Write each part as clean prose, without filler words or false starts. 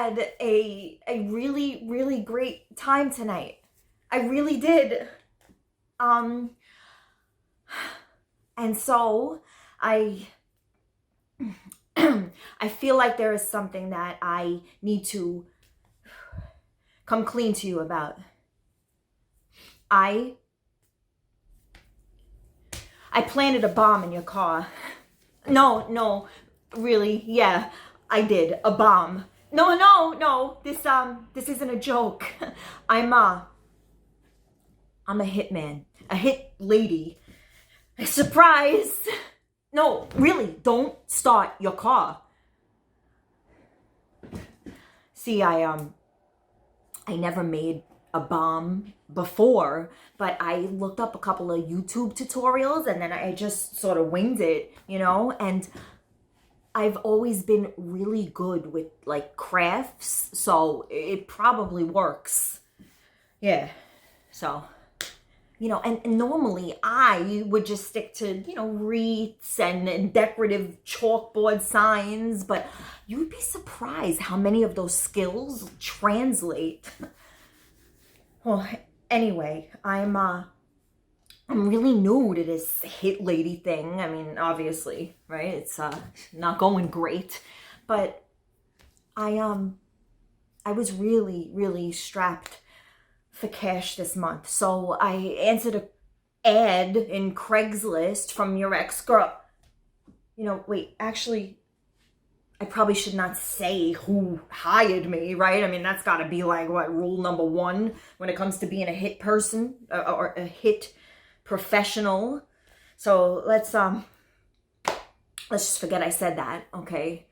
had a really, really great time tonight. I really did. And so I I feel like there is something that I need to come clean to you about. I planted a bomb in your car. No, really, yeah, I did. A bomb. No. This isn't a joke. I'm a hitman. A hit lady. Surprise! No, really, don't start your car. See, I never made a bomb before, but I looked up a couple of YouTube tutorials and then I just sort of winged it, and I've always been really good with like crafts, so it probably works. Yeah. So, and normally I would just stick to, wreaths and decorative chalkboard signs, but you'd be surprised how many of those skills translate. Well, anyway, I'm really new to this hit lady thing. I mean, obviously, right? It's not going great, but I was really, really strapped for cash this month. So I answered a ad in Craigslist from your ex-girl. Wait, actually, I probably should not say who hired me, right? I mean, that's got to be like, what, rule number one when it comes to being a hit person or a hit professional. So let's just forget I said that, okay?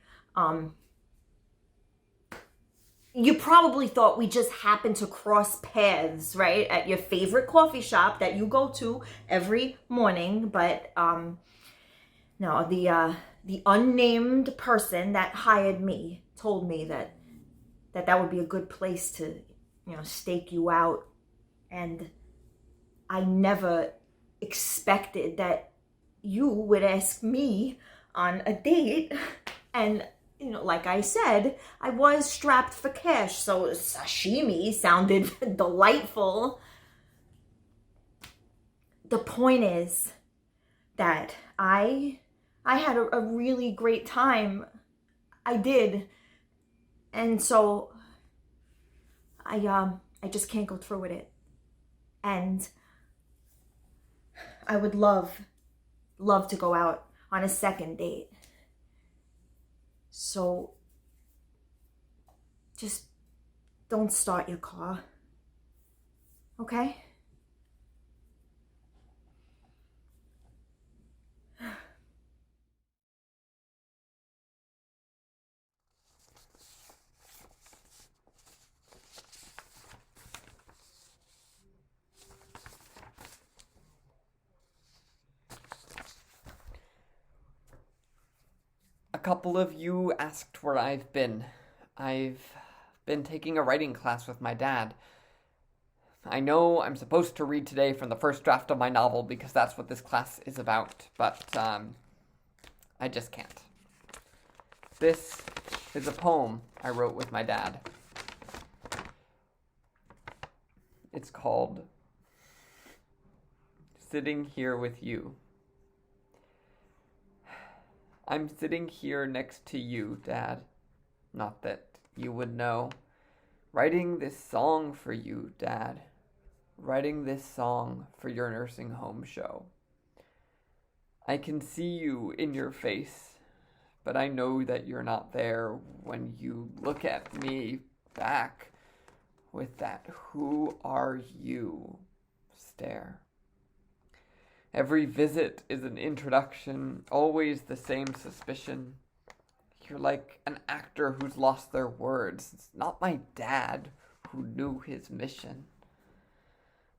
You probably thought we just happened to cross paths, right? At your favorite coffee shop that you go to every morning, but no, the unnamed person that hired me told me that would be a good place to, stake you out. And I never expected that you would ask me on a date. And, like I said, I was strapped for cash, so sashimi sounded delightful. The point is that I had a really great time. I did. And so I just can't go through with it. And I would love to go out on a second date. So just don't start your car. Okay? A couple of you asked where I've been. I've been taking a writing class with my dad. I know I'm supposed to read today from the first draft of my novel because that's what this class is about, but I just can't. This is a poem I wrote with my dad. It's called Sitting Here With You. I'm sitting here next to you, Dad. Not that you would know. Writing this song for you, Dad. Writing this song for your nursing home show. I can see you in your face, but I know that you're not there when you look at me back with that "who are you" stare. Every visit is an introduction, always the same suspicion. You're like an actor who's lost their words. It's not my dad who knew his mission.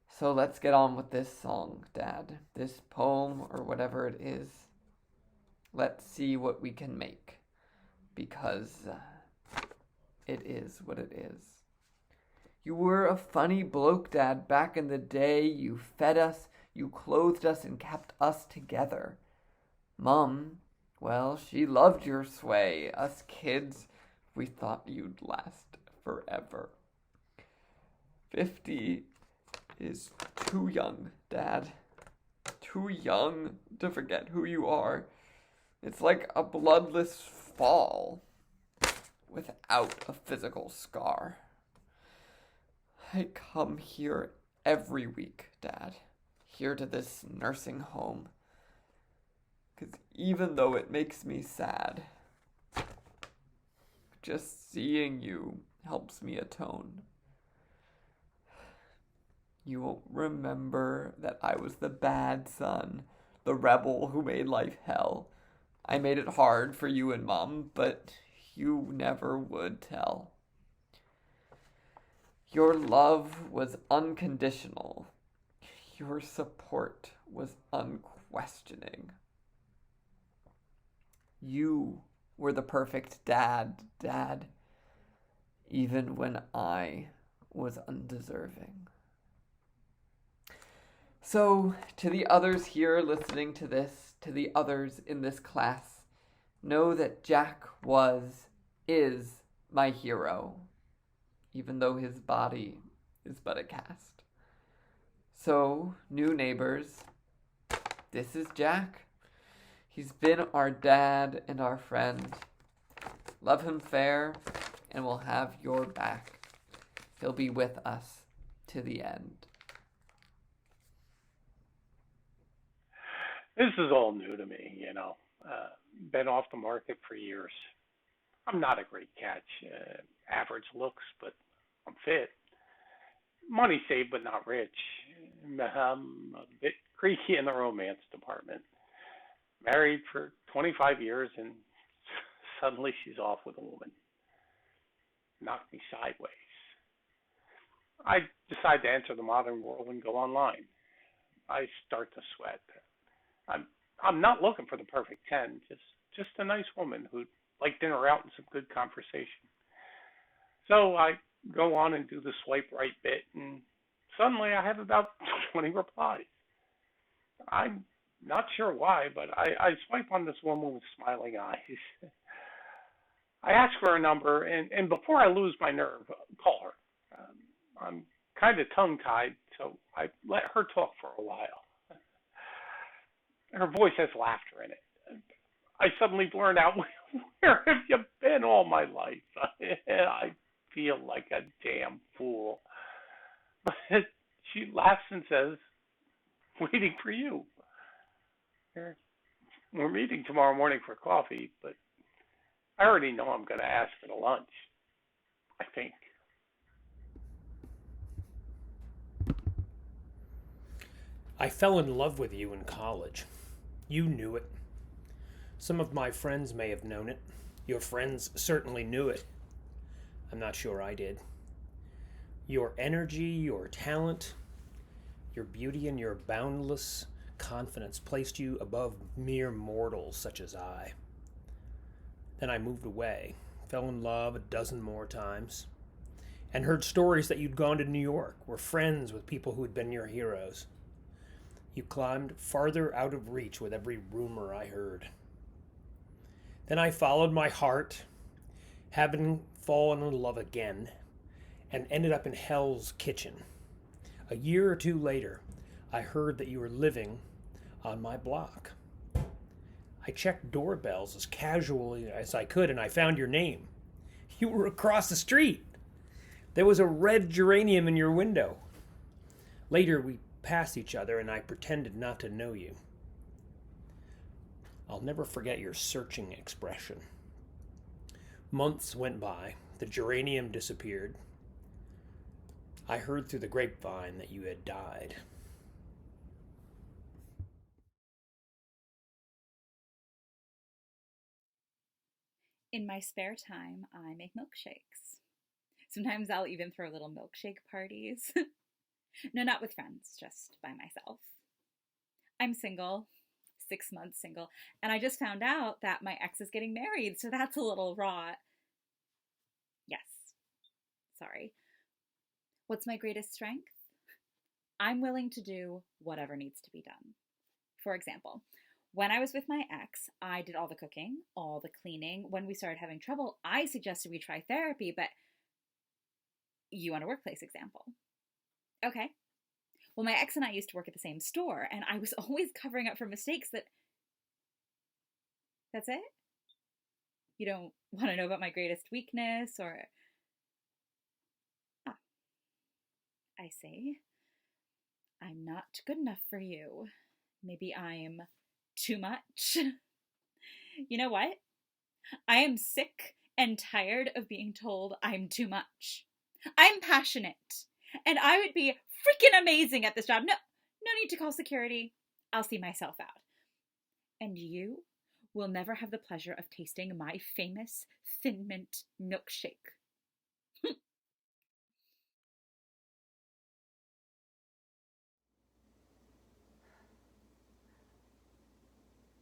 So let's get on with this song, Dad. This poem, or whatever it is. Let's see what we can make. Because it is what it is. You were a funny bloke, Dad, back in the day. You fed us, you clothed us, and kept us together. Mum, well, she loved your sway. Us kids, We thought you'd last forever. 50 is too young, Dad. Too young to forget who you are. It's like a bloodless fall without a physical scar. I come here every week, Dad. Here to this nursing home. 'Cause even though it makes me sad, just seeing you helps me atone. You won't remember that I was the bad son, the rebel who made life hell. I made it hard for you and Mom, but you never would tell. Your love was unconditional. Your support was unquestioning. You were the perfect dad, even when I was undeserving. So, to the others here listening to this, to the others in this class, know that Jack is my hero, even though his body is but a cast. So, new neighbors, this is Jack. He's been our dad and our friend. Love him fair, and we'll have your back. He'll be with us to the end. This is all new to me, Been off the market for years. I'm not a great catch. Average looks, but I'm fit. Money saved, but not rich. I'm a bit creaky in the romance department. Married for 25 years, and suddenly she's off with a woman. Knocked me sideways. I decide to enter the modern world and go online. I start to sweat. I'm not looking for the perfect 10, just a nice woman who'd like dinner out and some good conversation. So I go on and do the swipe right bit, and suddenly I have about 20 replies. I'm not sure why, but I swipe on this woman with smiling eyes. I ask for her number, and before I lose my nerve, call her. I'm kind of tongue-tied, so I let her talk for a while. Her voice has laughter in it. I suddenly blurt out, "Where have you been all my life?" I feel like a damn fool. But she laughs and says, "Waiting for you. We're meeting tomorrow morning for coffee, but I already know I'm going to ask for the lunch, I think." I fell in love with you in college. You knew it. Some of my friends may have known it. Your friends certainly knew it. I'm not sure I did. Your energy, your talent, your beauty, and your boundless confidence placed you above mere mortals such as I. Then I moved away, fell in love a dozen more times, and heard stories that you'd gone to New York, were friends with people who had been your heroes. You climbed farther out of reach with every rumor I heard. Then I followed my heart, having fallen in love again, and ended up in Hell's Kitchen. A year or two later, I heard that you were living on my block. I checked doorbells as casually as I could, and I found your name. You were across the street. There was a red geranium in your window. Later, we passed each other, and I pretended not to know you. I'll never forget your searching expression. Months went by. The geranium disappeared. I heard through the grapevine that you had died. In my spare time, I make milkshakes. Sometimes I'll even throw little milkshake parties. No, not with friends, just by myself. I'm single, 6 months single, and I just found out that my ex is getting married, so that's a little raw. Yes, sorry. What's my greatest strength? I'm willing to do whatever needs to be done. For example, When I was with my ex, I did all the cooking, all the cleaning. When we started having trouble, I suggested we try therapy, but you want a workplace example? Okay. Well, my ex and I used to work at the same store, and I was always covering up for mistakes that's it? You don't want to know about my greatest weakness or... Ah, I see. I'm not good enough for you. Maybe I'm too much. You know what? I am sick and tired of being told I'm too much. I'm passionate, and I would be freaking amazing at this job. No need to call security. I'll see myself out. And you will never have the pleasure of tasting my famous Thin Mint milkshake.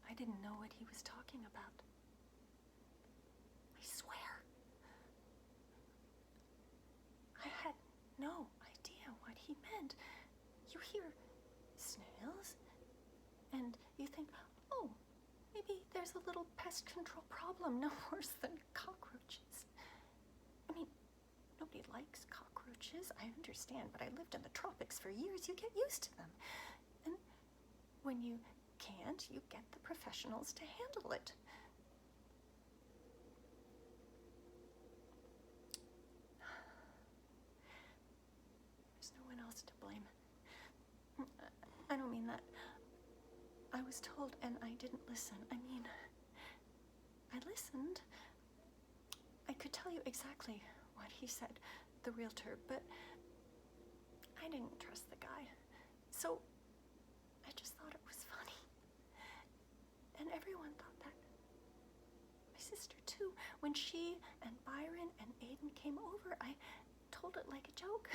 I didn't know what he was talking about. I swear. I had no idea what he meant. You hear snails, and you think, oh, maybe there's a little pest control problem, no worse than cockroaches. I mean, nobody likes cockroaches, I understand, but I lived in the tropics for years. You get used to them. And when you can't, you get the professionals to handle it. There's no one else to blame. I don't mean that. I was told and I didn't listen. I mean, I listened. I could tell you exactly what he said, the realtor, but I didn't trust the guy. So I just thought it was funny. And everyone thought that. My sister, too. When she and Byron and Aiden came over, I told it like a joke.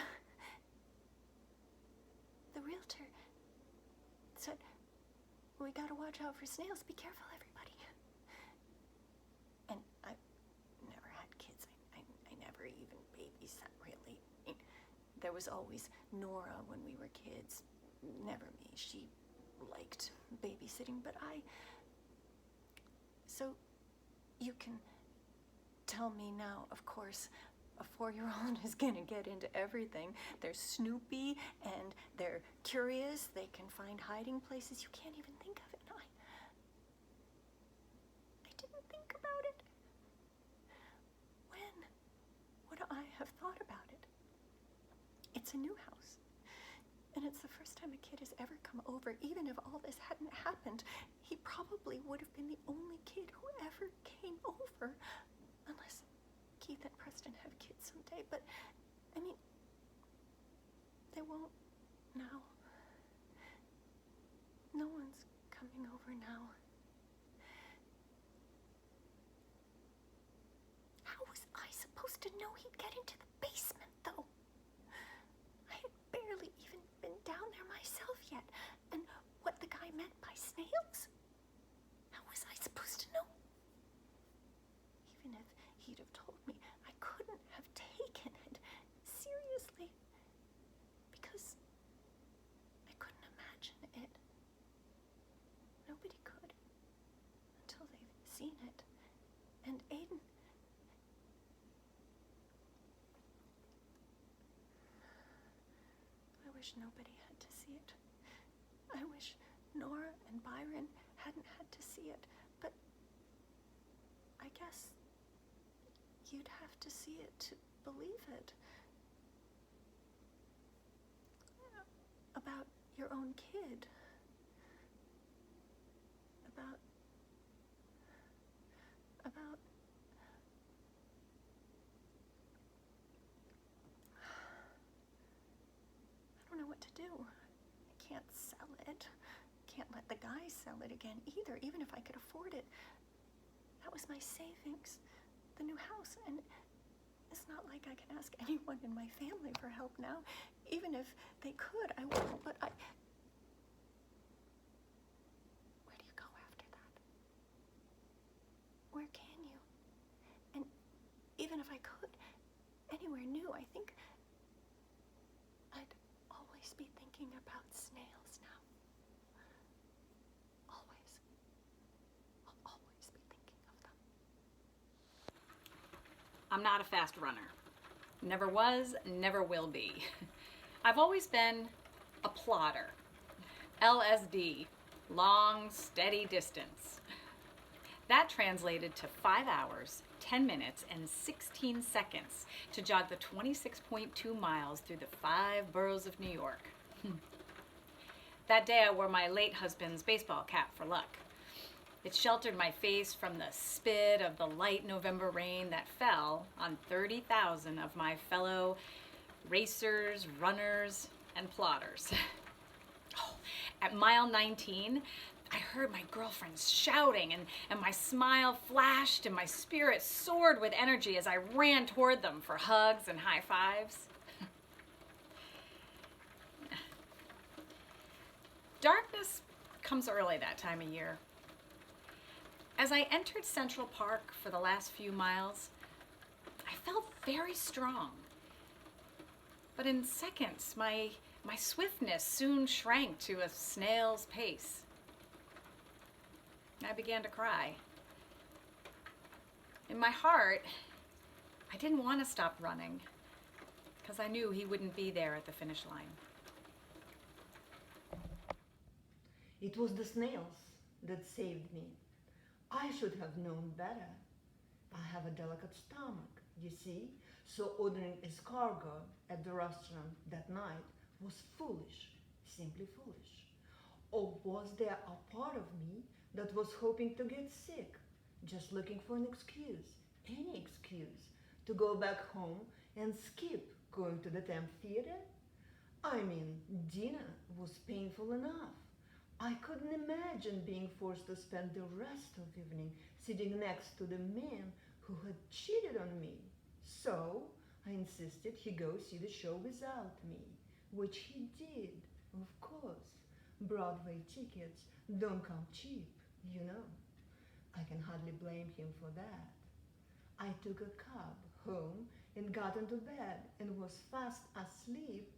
The realtor said, we gotta watch out for snails. Be careful, everybody. And I never had kids. I never even babysat, really. There was always Nora when we were kids. Never me. She liked babysitting, but So you can tell me now, of course, a 4-year-old is gonna get into everything. They're snoopy and they're curious. They can find hiding places you can't even think of it. No, I didn't think about it. When would I have thought about it? It's a new house. And it's the first time a kid has ever come over. Even if all this hadn't happened, he probably would have been the only kid who ever came over. Unless Keith and Preston have kids someday. But, I mean, they won't now. No one's coming over now. How was I supposed to know he'd get into the basement, though? I had barely even been down there myself yet. And what the guy meant by snails? How was I supposed to know? Even if he'd have told me, I couldn't have taken it seriously. Because I couldn't imagine it. Nobody could. Until they've seen it. And Aiden... I wish nobody had to see it. I wish Nora and Byron hadn't had to see it, but I guess you'd have to see it to believe it. About your own kid. About... I don't know what to do. I can't sell it. Can't let the guy sell it again either, even if I could afford it. That was my savings, the new house, and it's not like I can ask anyone in my family for help now. Even if they could, I won't, but where do you go after that? Where can you? And even if I could, anywhere new, I think I'd always be thinking about snails now. Always. I'm not a fast runner. Never was, never will be. I've always been a plotter. LSD, long, steady distance. That translated to 5 hours, 10 minutes, and 16 seconds to jog the 26.2 miles through the 5 boroughs of New York. That day I wore my late husband's baseball cap for luck. It sheltered my face from the spit of the light November rain that fell on 30,000 of my fellow racers, runners, and plotters. Oh, at mile 19, I heard my girlfriends shouting, and my smile flashed and my spirit soared with energy as I ran toward them for hugs and high fives. Darkness comes early that time of year. As I entered Central Park for the last few miles, I felt very strong. But in seconds, my swiftness soon shrank to a snail's pace. I began to cry. In my heart, I didn't want to stop running because I knew he wouldn't be there at the finish line. It was the snails that saved me. I should have known better. I have a delicate stomach, you see, so ordering escargot at the restaurant that night was foolish, simply foolish. Or was there a part of me that was hoping to get sick, just looking for an excuse, any excuse, to go back home and skip going to the theater? I mean, dinner was painful enough. I couldn't imagine being forced to spend the rest of the evening sitting next to the man who had cheated on me. So I insisted he go see the show without me, which he did, of course. Broadway tickets don't come cheap, you know. I can hardly blame him for that. I took a cab home and got into bed and was fast asleep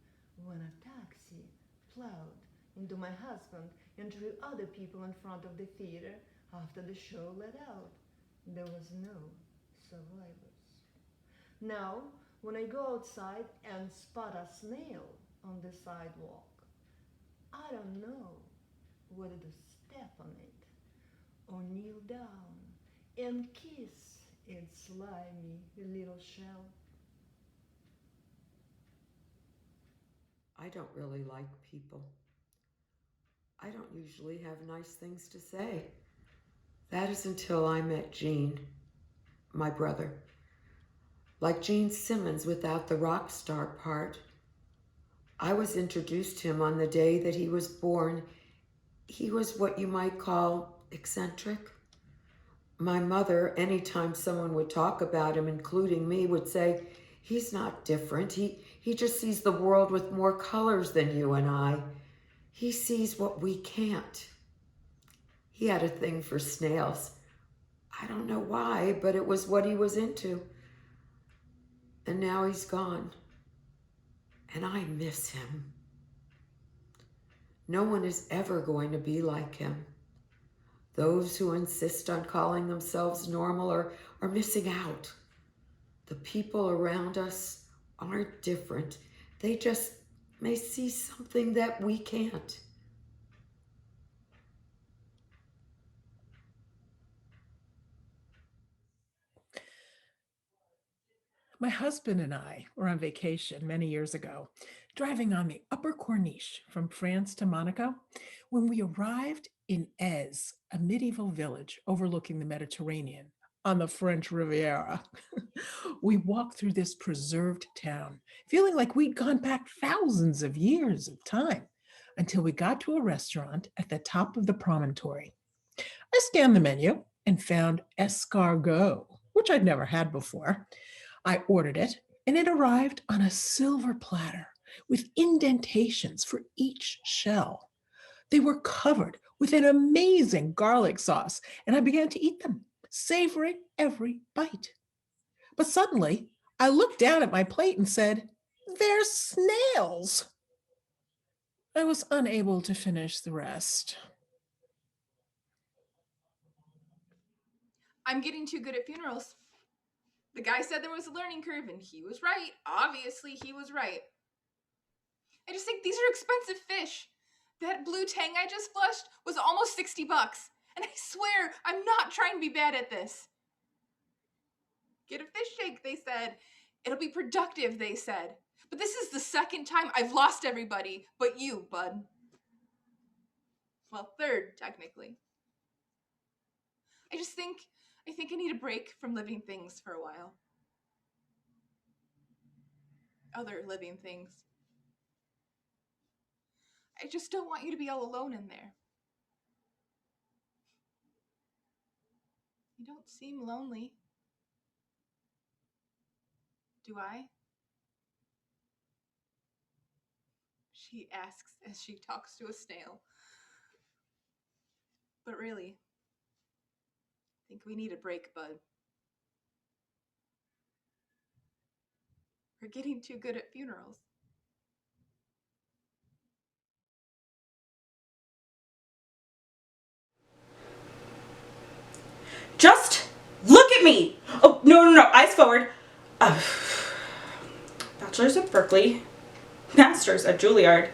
when a taxi plowed into my husband and 3 other people in front of the theater after the show let out. There was no survivors. Now, when I go outside and spot a snail on the sidewalk, I don't know whether to step on it or kneel down and kiss its slimy little shell. I don't really like people. I don't usually have nice things to say. That is until I met Gene, my brother. Like Gene Simmons without the rock star part. I was introduced to him on the day that he was born. He was what you might call eccentric. My mother, anytime someone would talk about him, including me, would say, he's not different. He just sees the world with more colors than you and I. He sees what we can't. He had a thing for snails. I don't know why, but it was what he was into. And now he's gone. And I miss him. No one is ever going to be like him. Those who insist on calling themselves normal are missing out. The people around us aren't different. They just may see something that we can't. My husband and I were on vacation many years ago, driving on the Upper Corniche from France to Monaco, when we arrived in Ez, a medieval village overlooking the Mediterranean on the French Riviera. We walked through this preserved town, feeling like we'd gone back thousands of years of time, until we got to a restaurant at the top of the promontory. I scanned the menu and found escargot, which I'd never had before. I ordered it, and it arrived on a silver platter with indentations for each shell. They were covered with an amazing garlic sauce, and I began to eat them, savoring every bite. But suddenly, I looked down at my plate and said, "They're snails." I was unable to finish the rest. I'm getting too good at funerals. The guy said there was a learning curve, and he was right. Obviously, he was right. I just think these are expensive fish. That blue tang I just flushed was almost $60. And I swear, I'm not trying to be bad at this. Get a fish shake, they said. It'll be productive, they said. But this is the second time I've lost everybody but you, bud. Well, third, technically. I think I need a break from living things for a while. Other living things. I just don't want you to be all alone in there. You don't seem lonely. Do I? She asks as she talks to a snail. But really, I think we need a break, bud. We're getting too good at funerals. Just look at me! Oh, no, eyes forward. Bachelor's at Berkeley, Master's at Juilliard.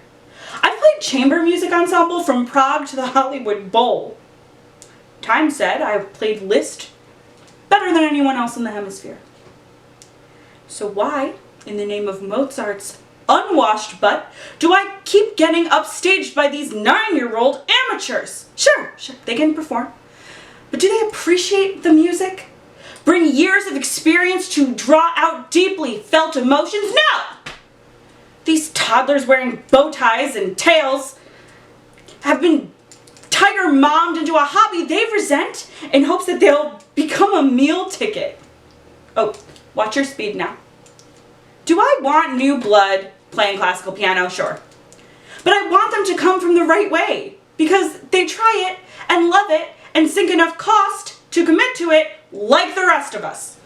I played chamber music ensemble from Prague to the Hollywood Bowl. Time said I played Liszt better than anyone else in the hemisphere. So why, in the name of Mozart's unwashed butt, do I keep getting upstaged by these 9-year-old amateurs? Sure, they can perform. But do they appreciate the music? Bring years of experience to draw out deeply felt emotions? No! These toddlers wearing bow ties and tails have been tiger mommed into a hobby they resent in hopes that they'll become a meal ticket. Oh, watch your speed now. Do I want new blood playing classical piano? Sure. But I want them to come from the right way because they try it and love it and sink enough cost to commit to it like the rest of us.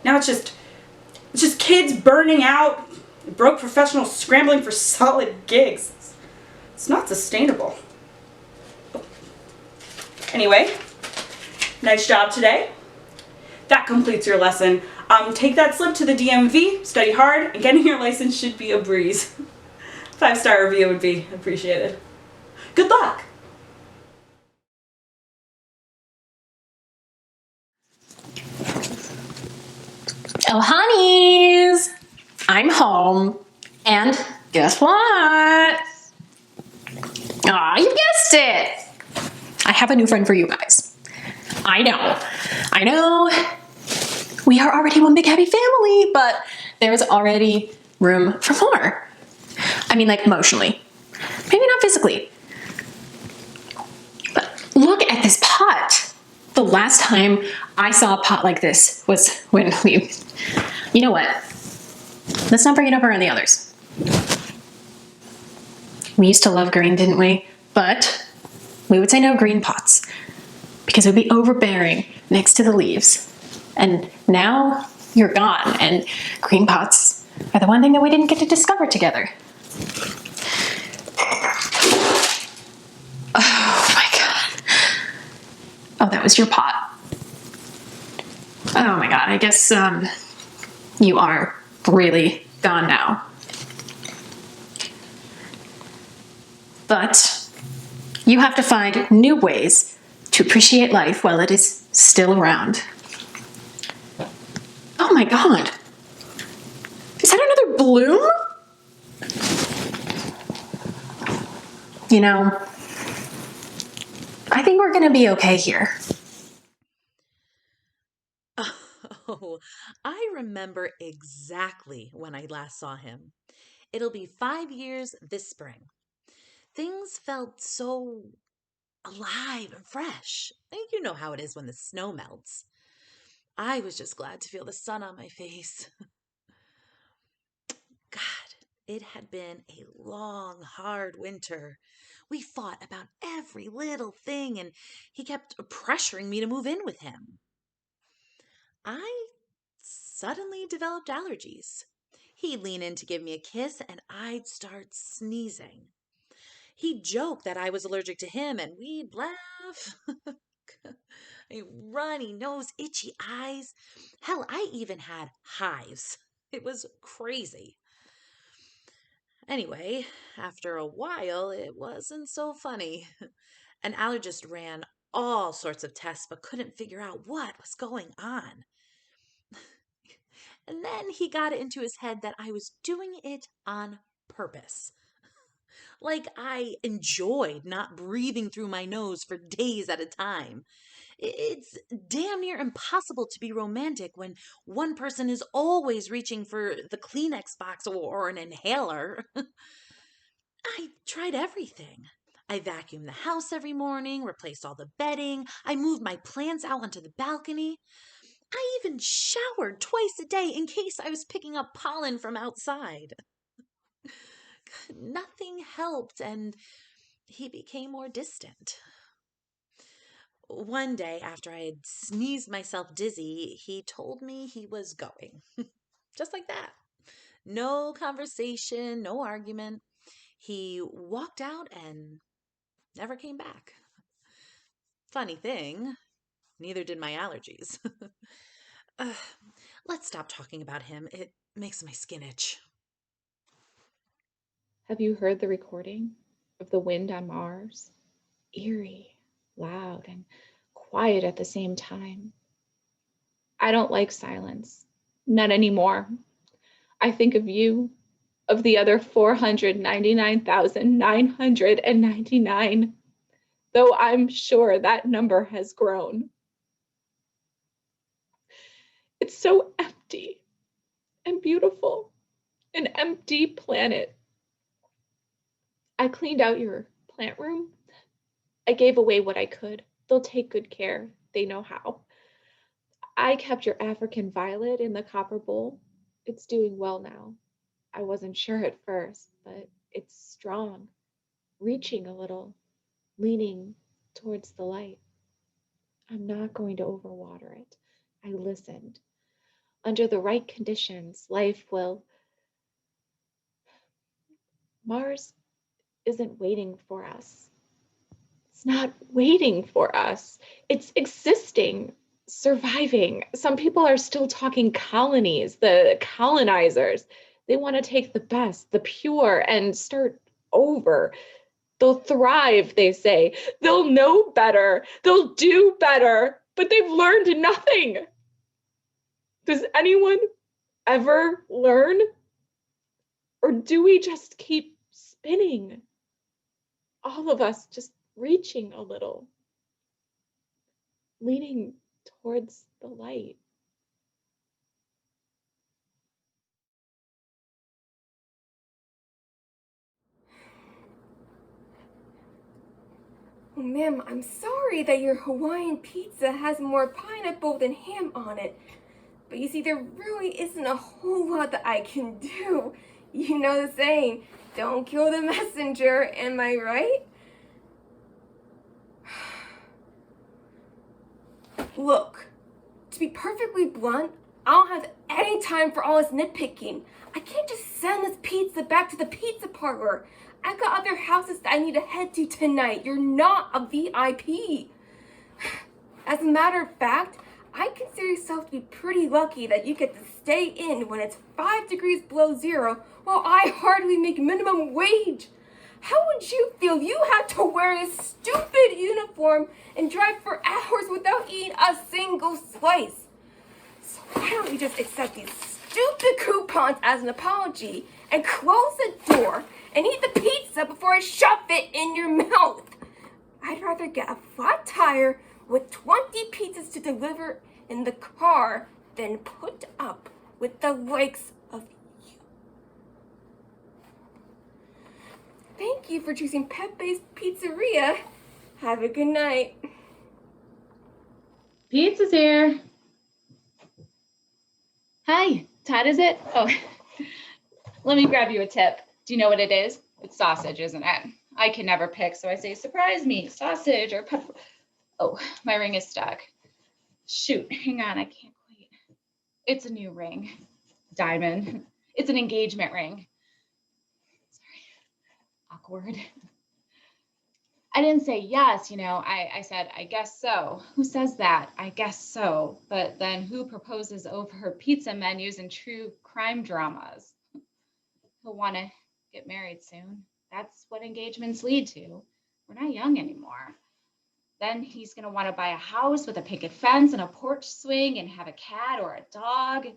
Now it's just kids burning out, broke professionals scrambling for solid gigs. It's not sustainable. Anyway, nice job today. That completes your lesson. Take that slip to the DMV, study hard, and getting your license should be a breeze. 5-star review would be appreciated. Good luck! Oh, honeys! I'm home. And guess what? Aw, you guessed it! I have a new friend for you guys. I know. We are already one big happy family, but there's already room for more. I mean, like emotionally. Maybe not physically. But look at this pot. The last time I saw a pot like this was when you know what? Let's not bring it up around the others. We used to love green, didn't we? But we would say no green pots because it would be overbearing next to the leaves. And now you're gone, and green pots are the one thing that we didn't get to discover together. Oh my God. Oh, that was your pot. Oh my God, I guess you are really gone now. But you have to find new ways to appreciate life while it is still around. Oh my God. Is that another bloom? You know, I think we're gonna be okay here. Oh, I remember exactly when I last saw him. It'll be 5 years this spring. Things felt so alive and fresh. You know how it is when the snow melts. I was just glad to feel the sun on my face. God, it had been a long, hard winter. We fought about every little thing, and he kept pressuring me to move in with him. I suddenly developed allergies. He'd lean in to give me a kiss, and I'd start sneezing. He'd joke that I was allergic to him, and we'd laugh. Runny nose, itchy eyes. Hell, I even had hives. It was crazy. Anyway, after a while, it wasn't so funny. An allergist ran all sorts of tests but couldn't figure out what was going on. And then he got it into his head that I was doing it on purpose. Like I enjoyed not breathing through my nose for days at a time. It's damn near impossible to be romantic when one person is always reaching for the Kleenex box or an inhaler. I tried everything. I vacuumed the house every morning, replaced all the bedding. I moved my plants out onto the balcony. I even showered twice a day in case I was picking up pollen from outside. Nothing helped, and he became more distant. One day, after I had sneezed myself dizzy, he told me he was going. Just like that. No conversation, no argument. He walked out and never came back. Funny thing, neither did my allergies. uh, let's stop talking about him. It makes my skin itch. Have you heard the recording of the wind on Mars? Eerie, loud, and quiet at the same time. I don't like silence. Not anymore. I think of you, of the other 499,999, though I'm sure that number has grown. It's so empty and beautiful, an empty planet. I cleaned out your plant room. I gave away what I could. They'll take good care. They know how. I kept your African violet in the copper bowl. It's doing well now. I wasn't sure at first, but it's strong, reaching a little, leaning towards the light. I'm not going to overwater it. I listened. Under the right conditions, life will. Mars isn't waiting for us. It's not waiting for us. It's existing, surviving. Some people are still talking colonies, the colonizers. They want to take the best, the pure, and start over. They'll thrive, they say. They'll know better. They'll do better, but they've learned nothing. Does anyone ever learn? Or do we just keep spinning? All of us just reaching a little, leaning towards the light. Oh, ma'am, I'm sorry that your Hawaiian pizza has more pineapple than ham on it. But you see, there really isn't a whole lot that I can do. You know the saying, don't kill the messenger, am I right? Look, to be perfectly blunt, I don't have any time for all this nitpicking. I can't just send this pizza back to the pizza parlor. I've got other houses that I need to head to tonight. You're not a VIP. As a matter of fact, I consider yourself to be pretty lucky that you get to stay in when it's 5 degrees below zero while I hardly make minimum wage. How would you feel if you had to wear a stupid uniform and drive for hours without eating a single slice? So why don't you just accept these stupid coupons as an apology and close the door and eat the pizza before I shove it in your mouth? I'd rather get a flat tire with 20 pizzas to deliver in the car than put up with the likes of you. Thank you for choosing Pepe's Pizzeria. Have a good night. Pizza's here. Hi, Todd, is it? Oh, let me grab you a tip. Do you know what it is? It's sausage, isn't it? I can never pick, so I say, surprise me, sausage or pepper. Oh, my ring is stuck. Shoot, hang on, I can't quite. It's a new ring. Diamond. It's an engagement ring. Sorry. Awkward. I didn't say yes, I said, I guess so. Who says that? I guess so. But then who proposes over pizza menus and true crime dramas? He'll want to get married soon. That's what engagements lead to. We're not young anymore. Then he's going to want to buy a house with a picket fence and a porch swing and have a cat or a dog. Oh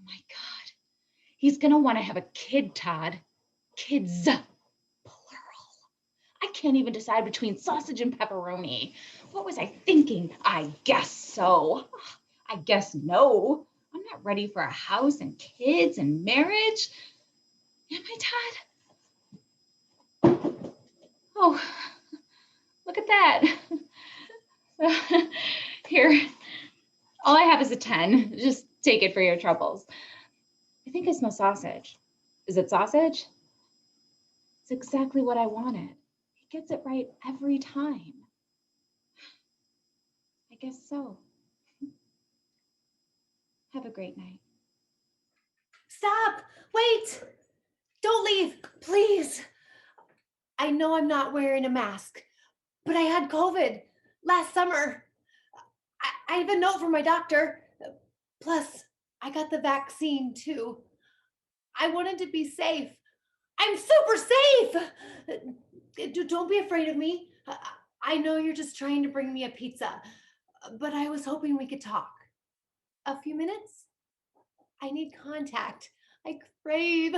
my God. He's going to want to have a kid, Todd. Kids. I can't even decide between sausage and pepperoni. What was I thinking? I guess so. I guess no. I'm not ready for a house and kids and marriage. Am I, Todd? Oh, look at that. Here, all I have is a 10. Just take it for your troubles. I think I smell sausage. Is it sausage? It's exactly what I wanted. He gets it right every time. I guess so. Have a great night. Stop! Wait! Don't leave, please. I know I'm not wearing a mask, but I had COVID last summer. I have a note from my doctor. Plus, I got the vaccine too. I wanted to be safe. I'm super safe! Don't be afraid of me. I know you're just trying to bring me a pizza, but I was hoping we could talk. A few minutes? I need contact. I crave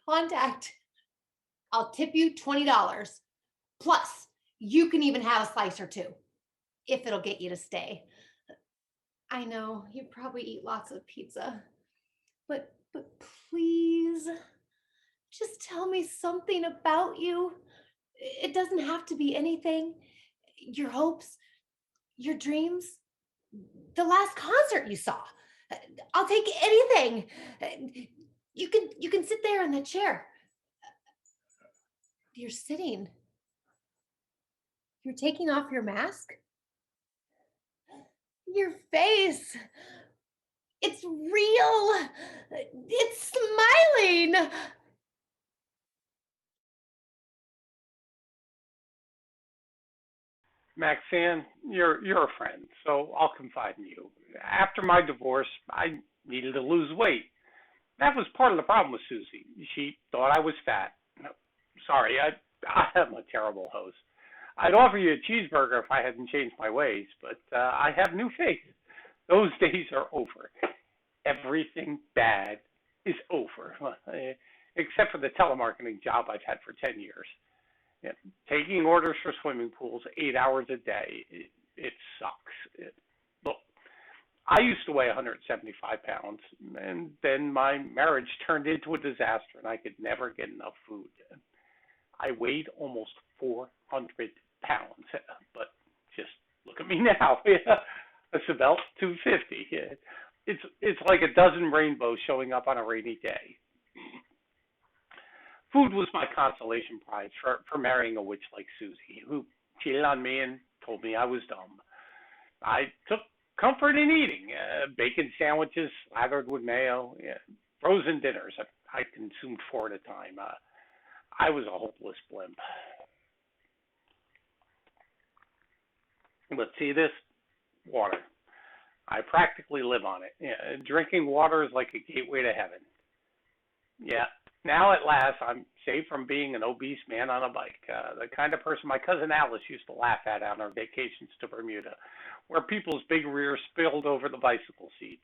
contact. I'll tip you $20. Plus, you can even have a slice or two, if it'll get you to stay. I know you probably eat lots of pizza, but please, just tell me something about you. It doesn't have to be anything. Your hopes, your dreams, the last concert you saw. I'll take anything. You can sit there in that chair. You're sitting. You're taking off your mask. Your face. It's real. It's smiling. Maxine, you're a friend, so I'll confide in you. After my divorce, I needed to lose weight. That was part of the problem with Susie. She thought I was fat. No, sorry, I'm a terrible host. I'd offer you a cheeseburger if I hadn't changed my ways, but I have new faith. Those days are over. Everything bad is over, except for the telemarketing job I've had for 10 years. Yeah, taking orders for swimming pools 8 hours a day, it sucks. Look, I used to weigh 175 pounds, and then my marriage turned into a disaster, and I could never get enough food. I weighed almost 400 pounds, but just look at me now. It's about 250. It's like a dozen rainbows showing up on a rainy day. Food was my consolation prize for marrying a witch like Susie, who cheated on me and told me I was dumb. I took comfort in eating bacon sandwiches slathered with mayo, frozen dinners. I consumed 4 at a time. I was a hopeless blimp. But see this? Water. I practically live on it. Drinking water is like a gateway to heaven. Yeah. Now at last, I'm safe from being an obese man on a bike, the kind of person my cousin Alice used to laugh at on our vacations to Bermuda, where people's big rears spilled over the bicycle seats.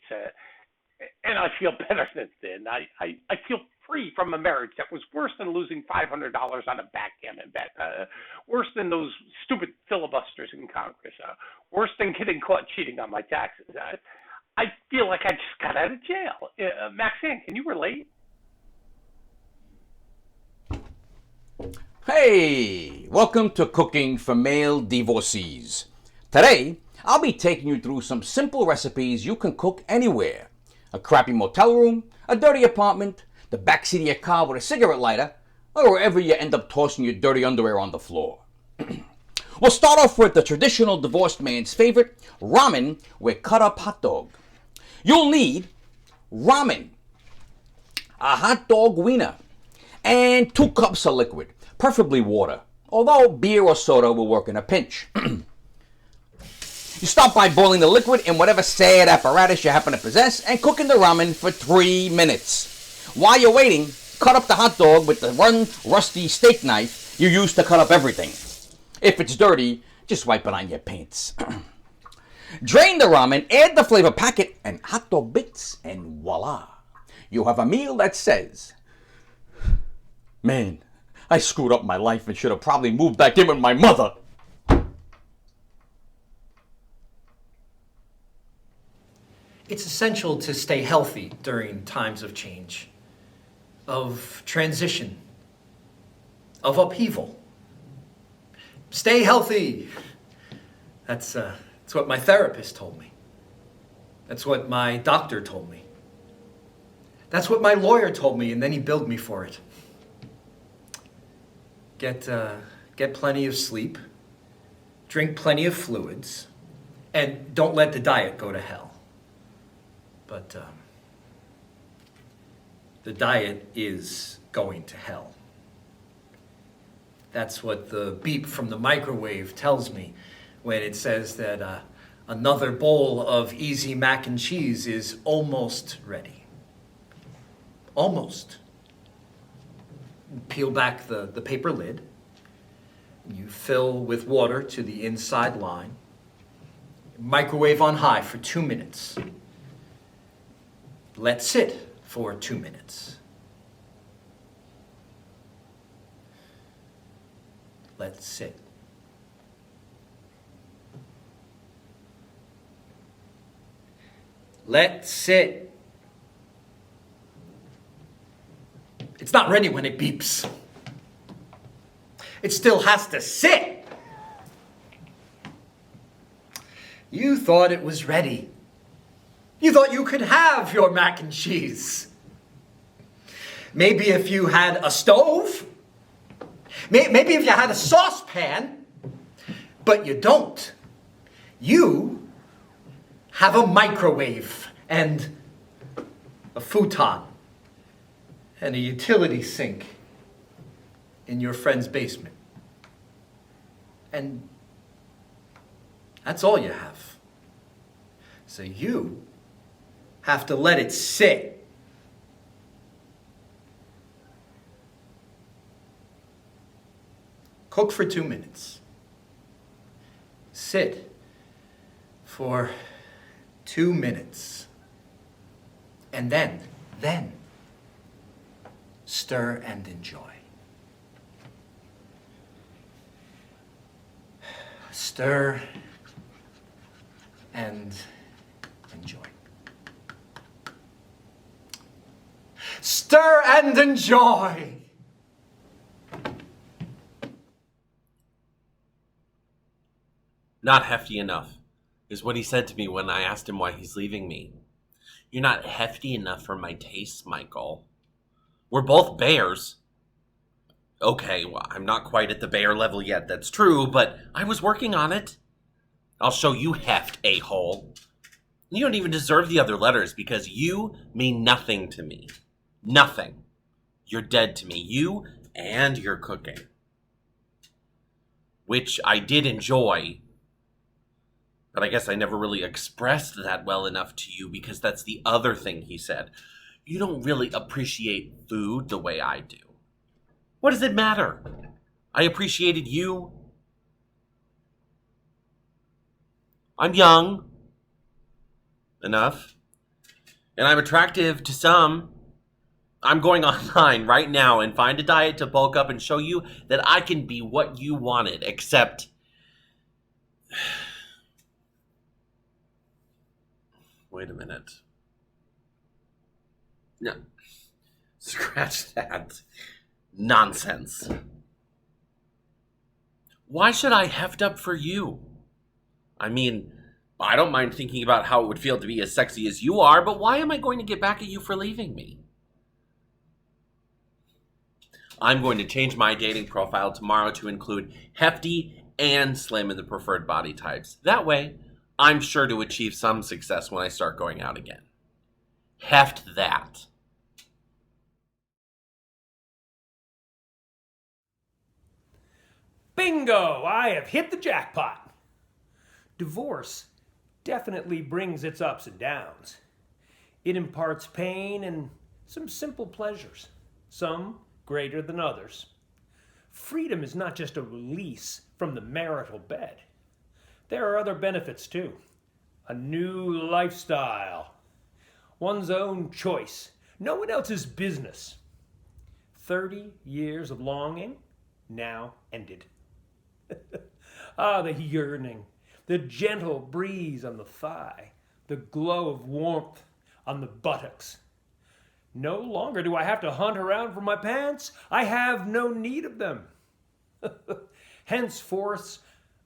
And I feel better than then. I feel free from a marriage that was worse than losing $500 on a backgammon bet, worse than those stupid filibusters in Congress, worse than getting caught cheating on my taxes. I feel like I just got out of jail. Maxine, can you relate? Hey, welcome to Cooking for Male Divorcees. Today, I'll be taking you through some simple recipes you can cook anywhere. A crappy motel room, a dirty apartment, the backseat of your car with a cigarette lighter, or wherever you end up tossing your dirty underwear on the floor. We'll start off with the traditional divorced man's favorite, ramen with cut-up hot dog. You'll need ramen, a hot dog wiener, and 2 cups of liquid. preferably water, although beer or soda will work in a pinch. You start by boiling the liquid in whatever sad apparatus you happen to possess and cooking the ramen for 3 minutes. While you're waiting, cut up the hot dog with the rusty steak knife you use to cut up everything. If it's dirty, just wipe it on your pants. Drain the ramen, add the flavor packet and hot dog bits, and voila. You have a meal that says, "Man, I screwed up my life and should have probably moved back in with my mother." It's essential to stay healthy during times of change, of transition, of upheaval. Stay healthy. That's what my therapist told me. That's what my doctor told me. That's what my lawyer told me, and then he billed me for it. Get plenty of sleep, drink plenty of fluids, and don't let the diet go to hell. But the diet is going to hell. That's what the beep from the microwave tells me when it says that another bowl of easy mac and cheese is almost ready. Almost. Peel back the paper lid. You fill with water to the inside line. Microwave on high for 2 minutes. Let sit for 2 minutes. Let sit. Let sit. It's not ready when it beeps. It still has to sit. You thought it was ready. You thought you could have your mac and cheese. Maybe if you had a stove. Maybe if you had a saucepan. But you don't. You have a microwave and a futon and a utility sink in your friend's basement. And that's all you have. So you have to let it sit. Cook for 2 minutes. Sit for 2 minutes. And then, stir and enjoy. Stir and enjoy. Stir and enjoy. Not hefty enough, is what he said to me when I asked him why he's leaving me. You're not hefty enough for my tastes, Michael. We're both bears. Okay, well, I'm not quite at the bear level yet, that's true, but I was working on it. I'll show you heft, a-hole. You don't even deserve the other letters because you mean nothing to me. Nothing. You're dead to me. You and your cooking. Which I did enjoy, but I guess I never really expressed that well enough to you because that's the other thing he said. You don't really appreciate food the way I do. What does it matter? I appreciated you. I'm young enough, and I'm attractive to some. I'm going online right now and find a diet to bulk up and show you that I can be what you wanted, except wait a minute. No. Scratch that. Nonsense. Why should I heft up for you? I mean, I don't mind thinking about how it would feel to be as sexy as you are, but why am I going to get back at you for leaving me? I'm going to change my dating profile tomorrow to include hefty and slim in the preferred body types. That way, I'm sure to achieve some success when I start going out again. Heft that. Bingo! I have hit the jackpot. Divorce definitely brings its ups and downs. It imparts pain and some simple pleasures, some greater than others. Freedom is not just a release from the marital bed. There are other benefits too. A new lifestyle, one's own choice, no one else's business. 30 years of longing, now ended. The yearning, the gentle breeze on the thigh, the glow of warmth on the buttocks. No longer do I have to hunt around for my pants. I have no need of them. Henceforth,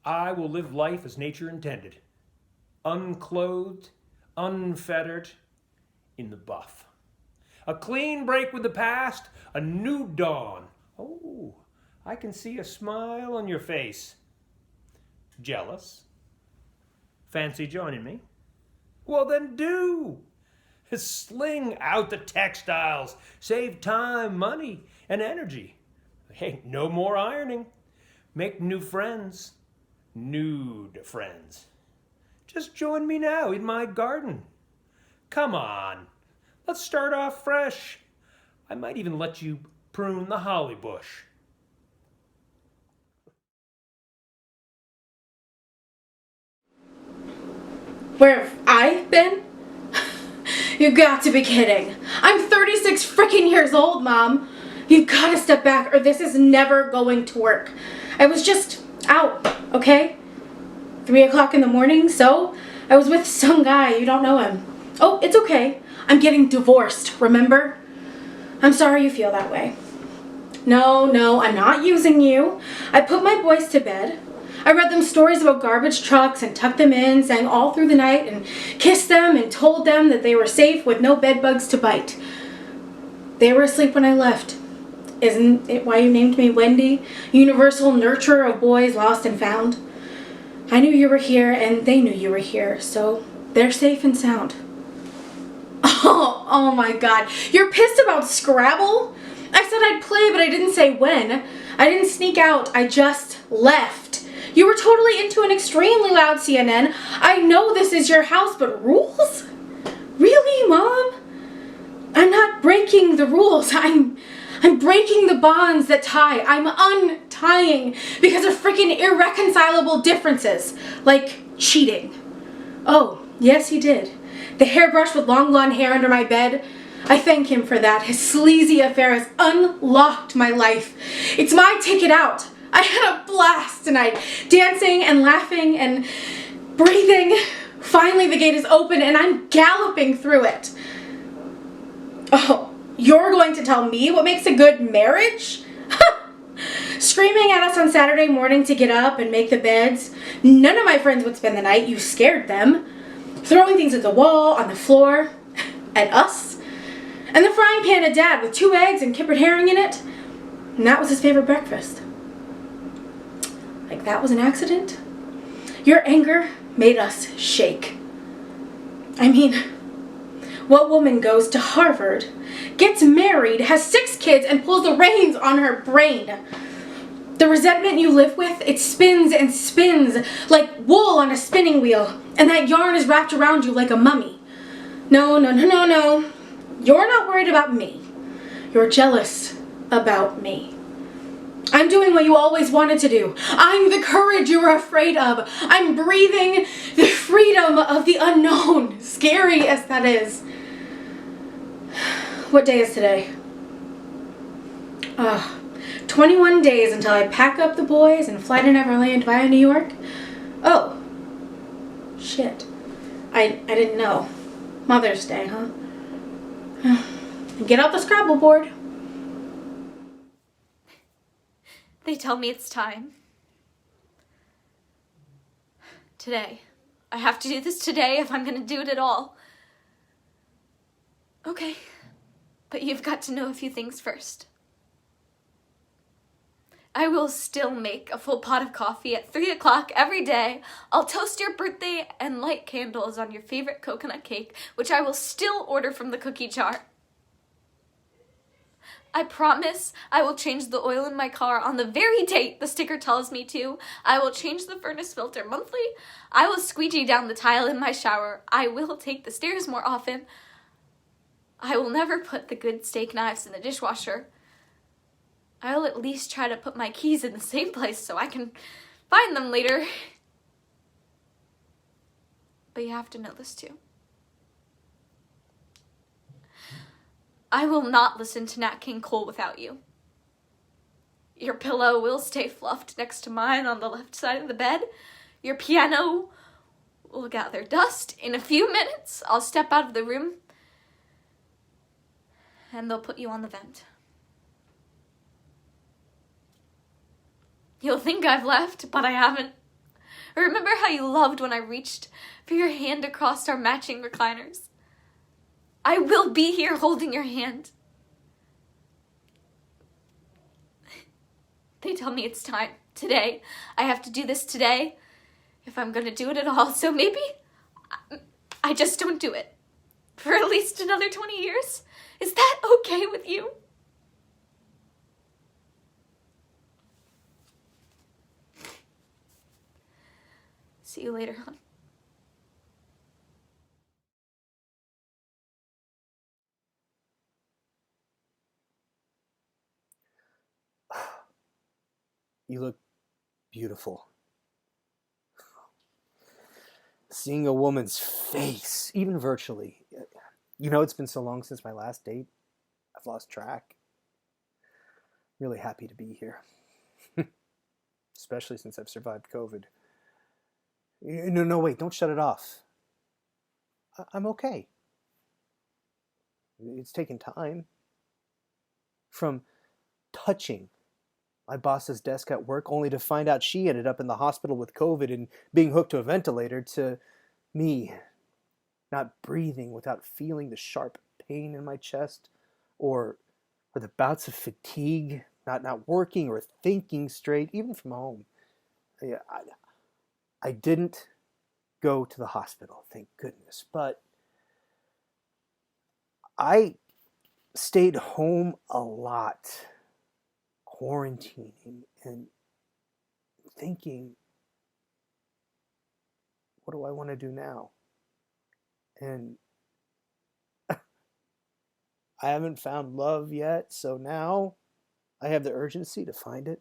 I will live life as nature intended. Unclothed, unfettered, in the buff. A clean break with the past, a new dawn. Oh, I can see a smile on your face. Jealous? Fancy joining me? Well then do! Sling out the textiles. Save time, money, and energy. Hey, no more ironing. Make new friends. Nude friends. Just join me now in my garden. Come on, let's start off fresh. I might even let you prune the holly bush. Where have I been? You got to be kidding. I'm 36 freaking years old, Mom. You've got to step back or this is never going to work. I was just out, okay? 3 o'clock in the morning, so I was with some guy, you don't know him. Oh, it's okay. I'm getting divorced, remember? I'm sorry you feel that way. No, I'm not using you. I put my boys to bed. I read them stories about garbage trucks and tucked them in, sang all through the night and kissed them and told them that they were safe with no bed bugs to bite. They were asleep when I left. Isn't it why you named me Wendy? Universal nurturer of boys lost and found. I knew you were here and they knew you were here, so they're safe and sound. Oh my God. You're pissed about Scrabble? I said I'd play, but I didn't say when. I didn't sneak out. I just left. You were totally into an extremely loud CNN. I know this is your house, but rules? Really, Mom? I'm not breaking the rules. I'm breaking the bonds that tie. I'm untying because of freaking irreconcilable differences, like cheating. Oh, yes, he did. The hairbrush with long blonde hair under my bed. I thank him for that. His sleazy affair has unlocked my life. It's my ticket out. I had a blast tonight, dancing and laughing and breathing. Finally, the gate is open and I'm galloping through it. Oh, you're going to tell me what makes a good marriage? Screaming at us on Saturday morning to get up and make the beds. None of my friends would spend the night. You scared them. Throwing things at the wall, on the floor, at us. And the frying pan of Dad with 2 eggs and kippered herring in it. And that was his favorite breakfast. Like that was an accident? Your anger made us shake. I mean, what woman goes to Harvard, gets married, has 6 kids, and pulls the reins on her brain? The resentment you live with, it spins and spins like wool on a spinning wheel, and that yarn is wrapped around you like a mummy. No. You're not worried about me. You're jealous about me. I'm doing what you always wanted to do. I'm the courage you were afraid of. I'm breathing the freedom of the unknown, scary as that is. What day is today? 21 days until I pack up the boys and fly to Neverland via New York. Oh, shit. I didn't know. Mother's Day, huh? Get out the Scrabble board. They tell me it's time. Today. I have to do this today if I'm gonna do it at all. Okay, but you've got to know a few things first. I will still make a full pot of coffee at 3 o'clock every day. I'll toast your birthday and light candles on your favorite coconut cake, which I will still order from the cookie jar. I promise I will change the oil in my car on the very date the sticker tells me to. I will change the furnace filter monthly. I will squeegee down the tile in my shower. I will take the stairs more often. I will never put the good steak knives in the dishwasher. I will at least try to put my keys in the same place so I can find them later. But you have to know this too. I will not listen to Nat King Cole without you. Your pillow will stay fluffed next to mine on the left side of the bed. Your piano will gather dust. In a few minutes, I'll step out of the room and they'll put you on the vent. You'll think I've left, but I haven't. Remember how you loved when I reached for your hand across our matching recliners? I will be here holding your hand. They tell me it's time. Today. I have to do this today. If I'm gonna do it at all. So maybe I just don't do it. For at least another 20 years. Is that okay with you? See you later, hon. You look beautiful. Seeing a woman's face, even virtually. You know, it's been so long since my last date. I've lost track. Really happy to be here. Especially since I've survived COVID. No, wait, don't shut it off. I'm okay. It's taken time. From touching my boss's desk at work only to find out she ended up in the hospital with COVID and being hooked to a ventilator, to me not breathing without feeling the sharp pain in my chest, or the bouts of fatigue, not working or thinking straight, even from home. Yeah, I didn't go to the hospital, thank goodness, but I stayed home a lot, quarantining and thinking, what do I want to do now? And I haven't found love yet, so now I have the urgency to find it.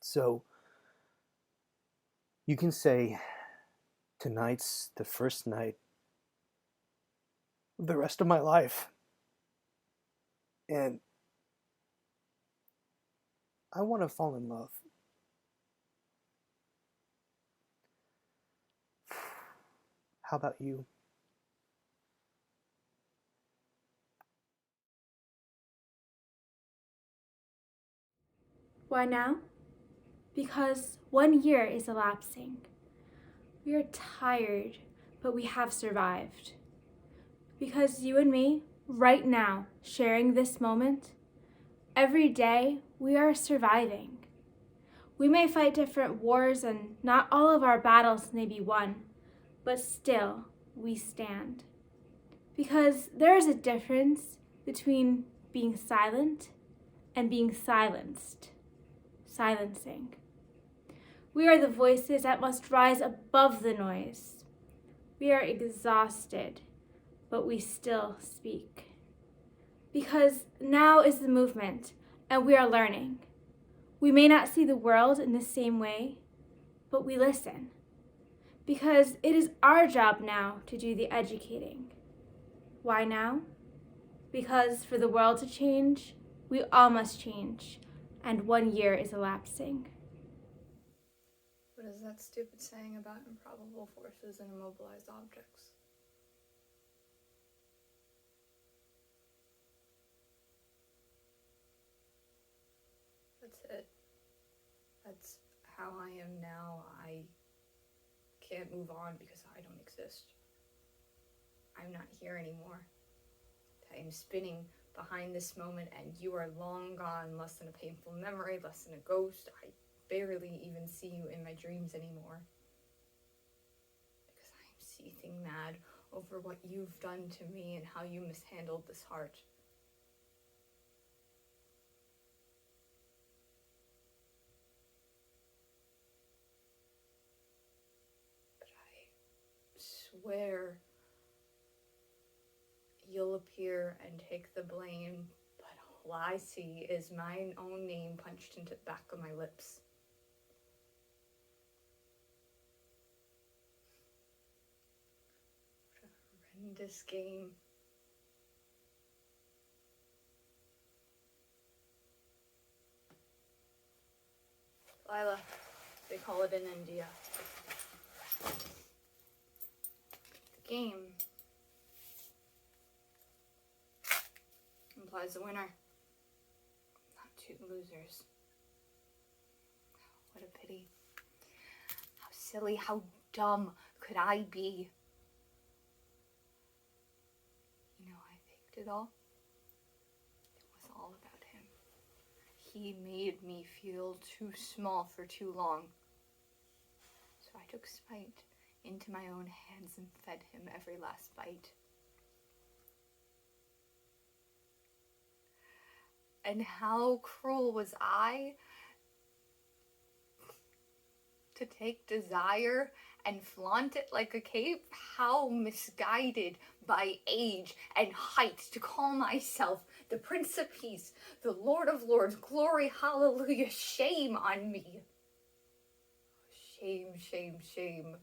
So you can say tonight's the first night of the rest of my life. And I want to fall in love. How about you? Why now? Because 1 year is elapsing. We are tired, but we have survived. Because you and me, right now, sharing this moment, every day we are surviving. We may fight different wars and not all of our battles may be won, but still we stand. Because there is a difference between being silent and being silenced. Silencing. We are the voices that must rise above the noise. We are exhausted, but we still speak. Because now is the movement, and we are learning. We may not see the world in the same way, but we listen. Because it is our job now to do the educating. Why now? Because for the world to change, we all must change, and 1 year is elapsing. What is that stupid saying about improbable forces and immobilized objects? That's it. That's how I am now. I can't move on because I don't exist. I'm not here anymore. I am spinning behind this moment and you are long gone, less than a painful memory, less than a ghost. I barely even see you in my dreams anymore. Because I am seething mad over what you've done to me and how you mishandled this heart. swear you'll appear and take the blame, but all I see is my own name punched into the back of my lips. What a horrendous game. Lila, they call it in India. The game implies a winner, not two losers. What a pity. How silly, how dumb could I be? You know, I faked it all. It was all about him. He made me feel too small for too long. So I took spite into my own hands and fed him every last bite. And how cruel was I to take desire and flaunt it like a cape? How misguided by age and height to call myself the Prince of Peace, the Lord of Lords, glory, hallelujah, shame on me. Shame, shame, shame.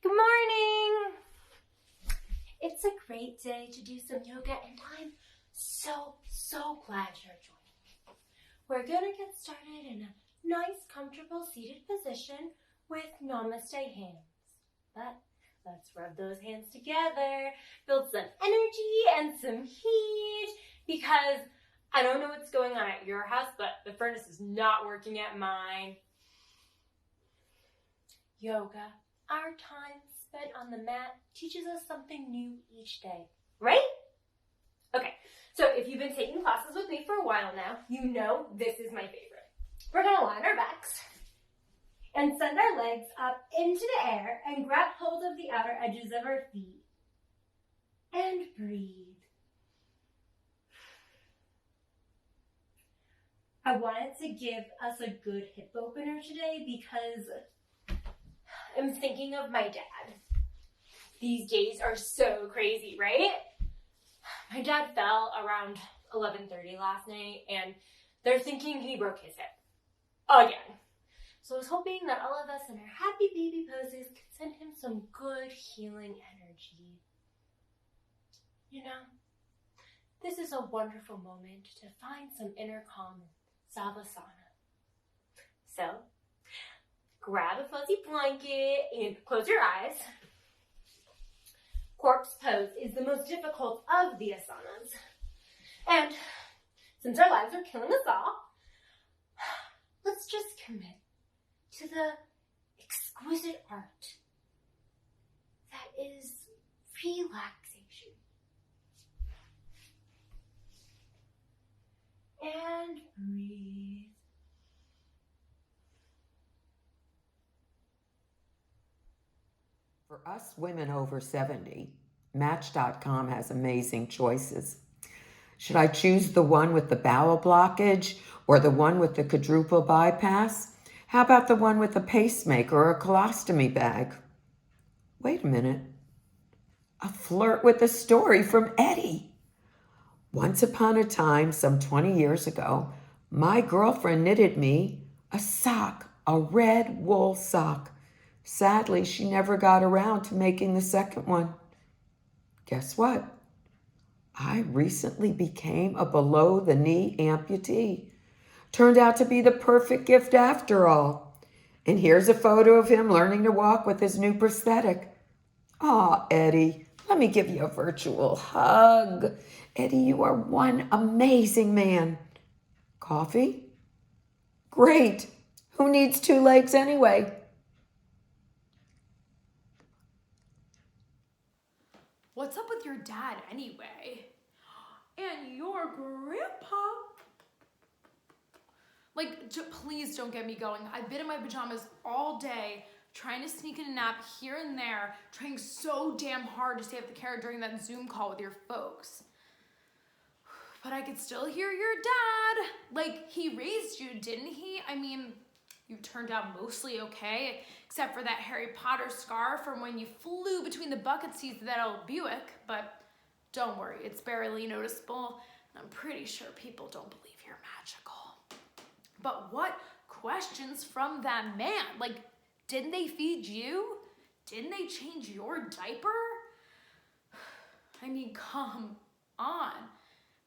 Good morning! It's a great day to do some yoga, and I'm so glad you're joining me. We're gonna get started in a nice, comfortable seated position with namaste hands. But let's rub those hands together, build some energy and some heat, because I don't know what's going on at your house, but the furnace is not working at mine. Yoga, our time spent on the mat, teaches us something new each day, right? Okay, so if you've been taking classes with me for a while now, you know this is my favorite. We're gonna line our backs and send our legs up into the air and grab hold of the outer edges of our feet. And breathe. I wanted to give us a good hip opener today because I'm thinking of my dad. These days are so crazy, right? My dad fell around 11:30 last night, and they're thinking he broke his hip. Again. So I was hoping that all of us in our happy baby poses could send him some good healing energy. You know, this is a wonderful moment to find some inner calm in Savasana. So, grab a fuzzy blanket and close your eyes. Corpse pose is the most difficult of the asanas. And since our lives are killing us all, let's just commit to the exquisite art that is relaxation. And breathe. For us women over 70, Match.com has amazing choices. Should I choose the one with the bowel blockage or the one with the quadruple bypass? How about the one with a pacemaker or a colostomy bag? Wait a minute. A flirt with a story from Eddie. Once upon a time, some 20 years ago, my girlfriend knitted me a sock, a red wool sock. Sadly, she never got around to making the second one. Guess what? I recently became a below-the-knee amputee. Turned out to be the perfect gift after all. And here's a photo of him learning to walk with his new prosthetic. Aw, Eddie, let me give you a virtual hug. Eddie, you are one amazing man. Coffee? Great. Who needs two legs anyway? What's up with your dad anyway? And your grandpa? Like, please don't get me going. I've been in my pajamas all day, trying to sneak in a nap here and there, trying so damn hard to stay up the carrot during that Zoom call with your folks. But I could still hear your dad. Like, he raised you, didn't he? I mean, You turned out mostly okay, except for that Harry Potter scar from when you flew between the bucket seats of that old Buick. But don't worry, it's barely noticeable. And I'm pretty sure people don't believe you're magical. But what questions from that man? Like, didn't they feed you? Didn't they change your diaper? I mean, come on.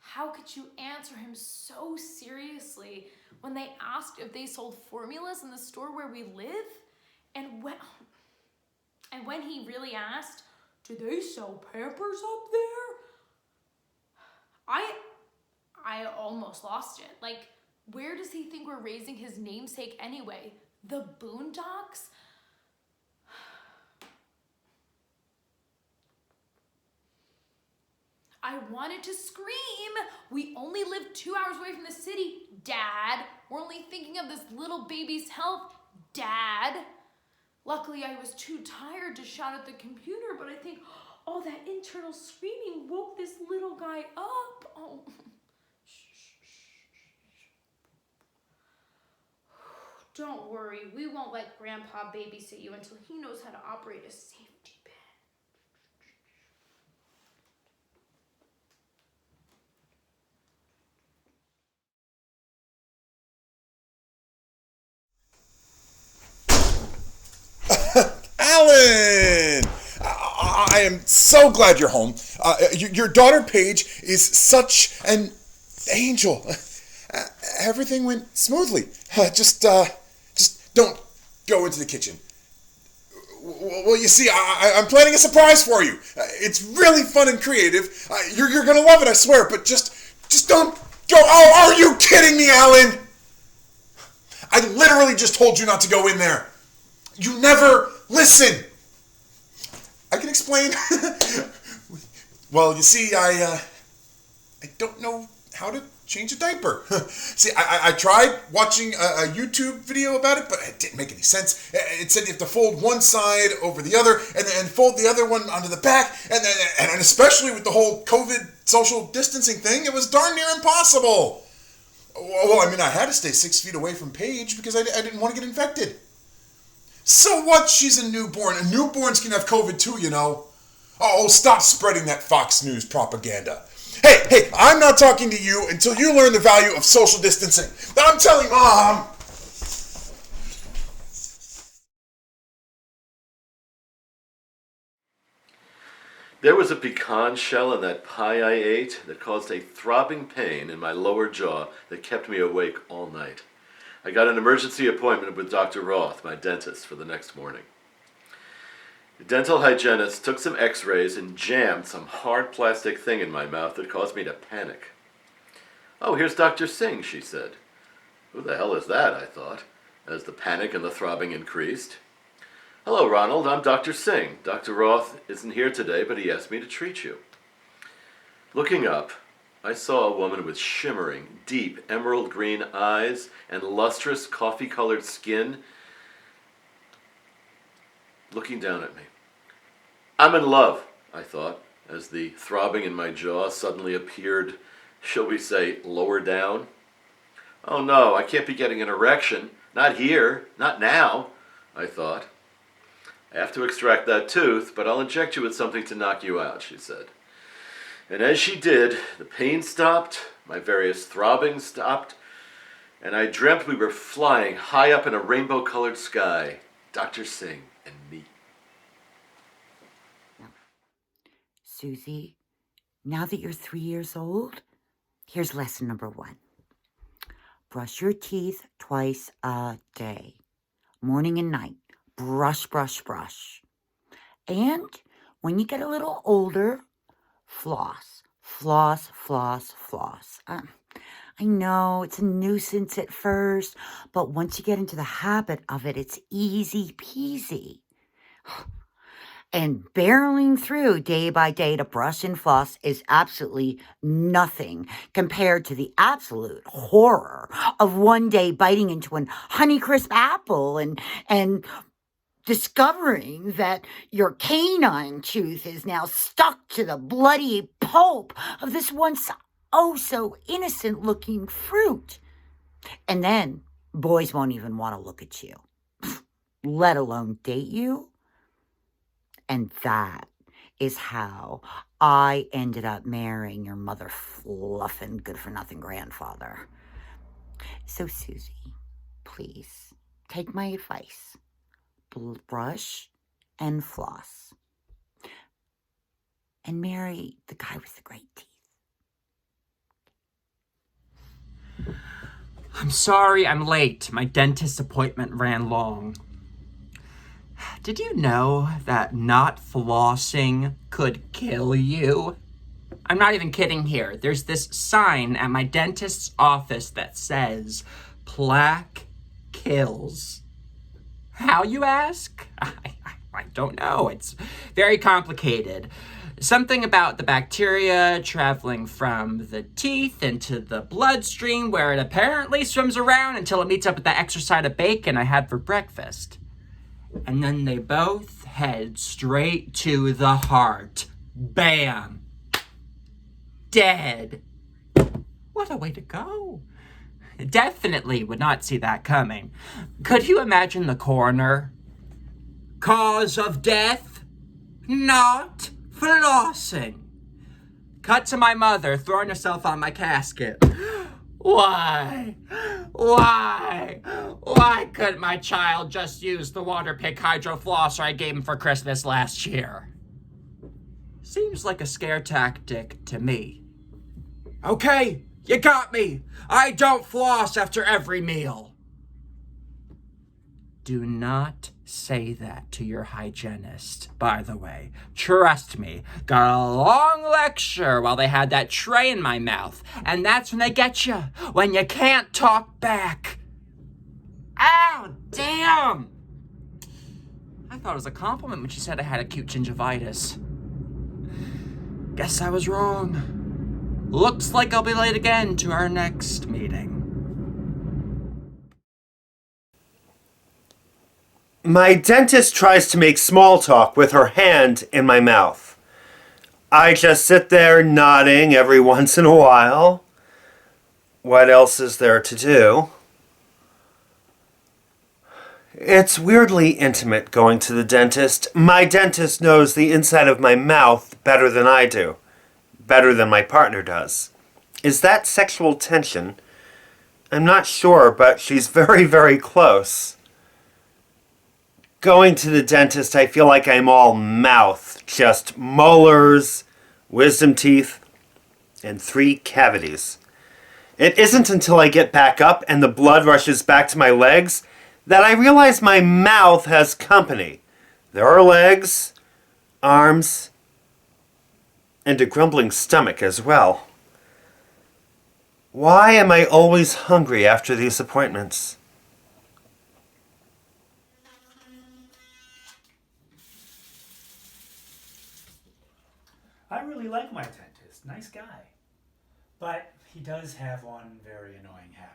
How could you answer him so seriously when they asked if they sold formulas in the store where we live? And when he really asked, do they sell Pampers up there? I almost lost it. Like, where does he think we're raising his namesake anyway? The Boondocks? I wanted to scream. We only live 2 hours away from the city, Dad. We're only thinking of this little baby's health, Dad. Luckily, I was too tired to shout at the computer, but I think all that internal screaming woke this little guy up. Oh. Don't worry, we won't let Grandpa babysit you until he knows how to operate a safety pin. Alan! I am so glad you're home. Your daughter Paige is such an angel. Everything went smoothly. Just don't go into the kitchen. Well, you see, I'm planning a surprise for you. It's really fun and creative. You're gonna love it, I swear. But just don't go. Oh, are you kidding me, Alan? I literally just told you not to go in there. You never listen. I can explain. Well, you see, I don't know how to change a diaper. See, I tried watching a YouTube video about it, but it didn't make any sense. It said you have to fold one side over the other and then fold the other one onto the back. And especially with the whole COVID social distancing thing, it was darn near impossible. Well, I mean, I had to stay 6 feet away from Paige because I didn't want to get infected. So what? She's a newborn. And newborns can have COVID too, you know. Oh, stop spreading that Fox News propaganda. Hey, I'm not talking to you until you learn the value of social distancing. I'm telling Mom. There was a pecan shell in that pie I ate that caused a throbbing pain in my lower jaw that kept me awake all night. I got an emergency appointment with Dr. Roth, my dentist, for the next morning. The dental hygienist took some x-rays and jammed some hard plastic thing in my mouth that caused me to panic. "Oh, here's Dr. Singh," she said. "Who the hell is that?" I thought, as the panic and the throbbing increased. "Hello, Ronald, I'm Dr. Singh. Dr. Roth isn't here today, but he asked me to treat you." Looking up, I saw a woman with shimmering, deep, emerald green eyes and lustrous, coffee-colored skin looking down at me. "I'm in love," I thought, as the throbbing in my jaw suddenly appeared, shall we say, lower down. "Oh no, I can't be getting an erection. Not here, not now," I thought. "I have to extract that tooth, but I'll inject you with something to knock you out," she said. And as she did, the pain stopped, my various throbbing stopped, and I dreamt we were flying high up in a rainbow-colored sky, Dr. Singh and me. Susie, now that you're 3 years old, here's lesson number 1. Brush your teeth twice a day. Morning and night. Brush, brush, brush. And when you get a little older, floss. Floss, floss, floss. I know it's a nuisance at first, but once you get into the habit of it, it's easy peasy. And barreling through day by day to brush and floss is absolutely nothing compared to the absolute horror of one day biting into an Honeycrisp apple and discovering that your canine tooth is now stuck to the bloody pulp of this once oh so innocent looking fruit. And then Boys won't even want to look at you, let alone date you. And that is how I ended up marrying your mother fluffing good-for-nothing grandfather. So, Susie, please take my advice. Brush and floss. And marry the guy with the great teeth. I'm sorry I'm late. My dentist appointment ran long. Did you know that not flossing could kill you? I'm not even kidding here. There's this sign at my dentist's office that says, plaque kills. How, you ask? I don't know. It's very complicated. Something about the bacteria traveling from the teeth into the bloodstream where it apparently swims around until it meets up with the extra side of bacon I had for breakfast. And then they both head straight to the heart. Bam! Dead. What a way to go. Definitely would not see that coming. Could you imagine the coroner? Cause of death? Not flossing. Cut to my mother throwing herself on my casket. Why? Why couldn't my child just use the Waterpik Hydro Flosser I gave him for Christmas last year? Seems like a scare tactic to me. Okay, you got me. I don't floss after every meal. Do not say that to your hygienist, by the way. Trust me, got a long lecture while they had that tray in my mouth, and that's when they get you, when you can't talk back. Ow, damn! I thought it was a compliment when she said I had acute gingivitis. Guess I was wrong. Looks like I'll be late again to our next meeting. My dentist tries to make small talk with her hand in my mouth. I just sit there nodding every once in a while. What else is there to do? It's weirdly intimate going to the dentist. My dentist knows the inside of my mouth better than I do. Better than my partner does. Is that sexual tension? I'm not sure, but she's very, very close. Going to the dentist, I feel like I'm all mouth. Just molars, wisdom teeth, and 3 cavities. It isn't until I get back up and the blood rushes back to my legs that I realize my mouth has company. There are legs, arms, and a grumbling stomach as well. Why am I always hungry after these appointments? I really like my dentist. Nice guy. But he does have one very annoying habit.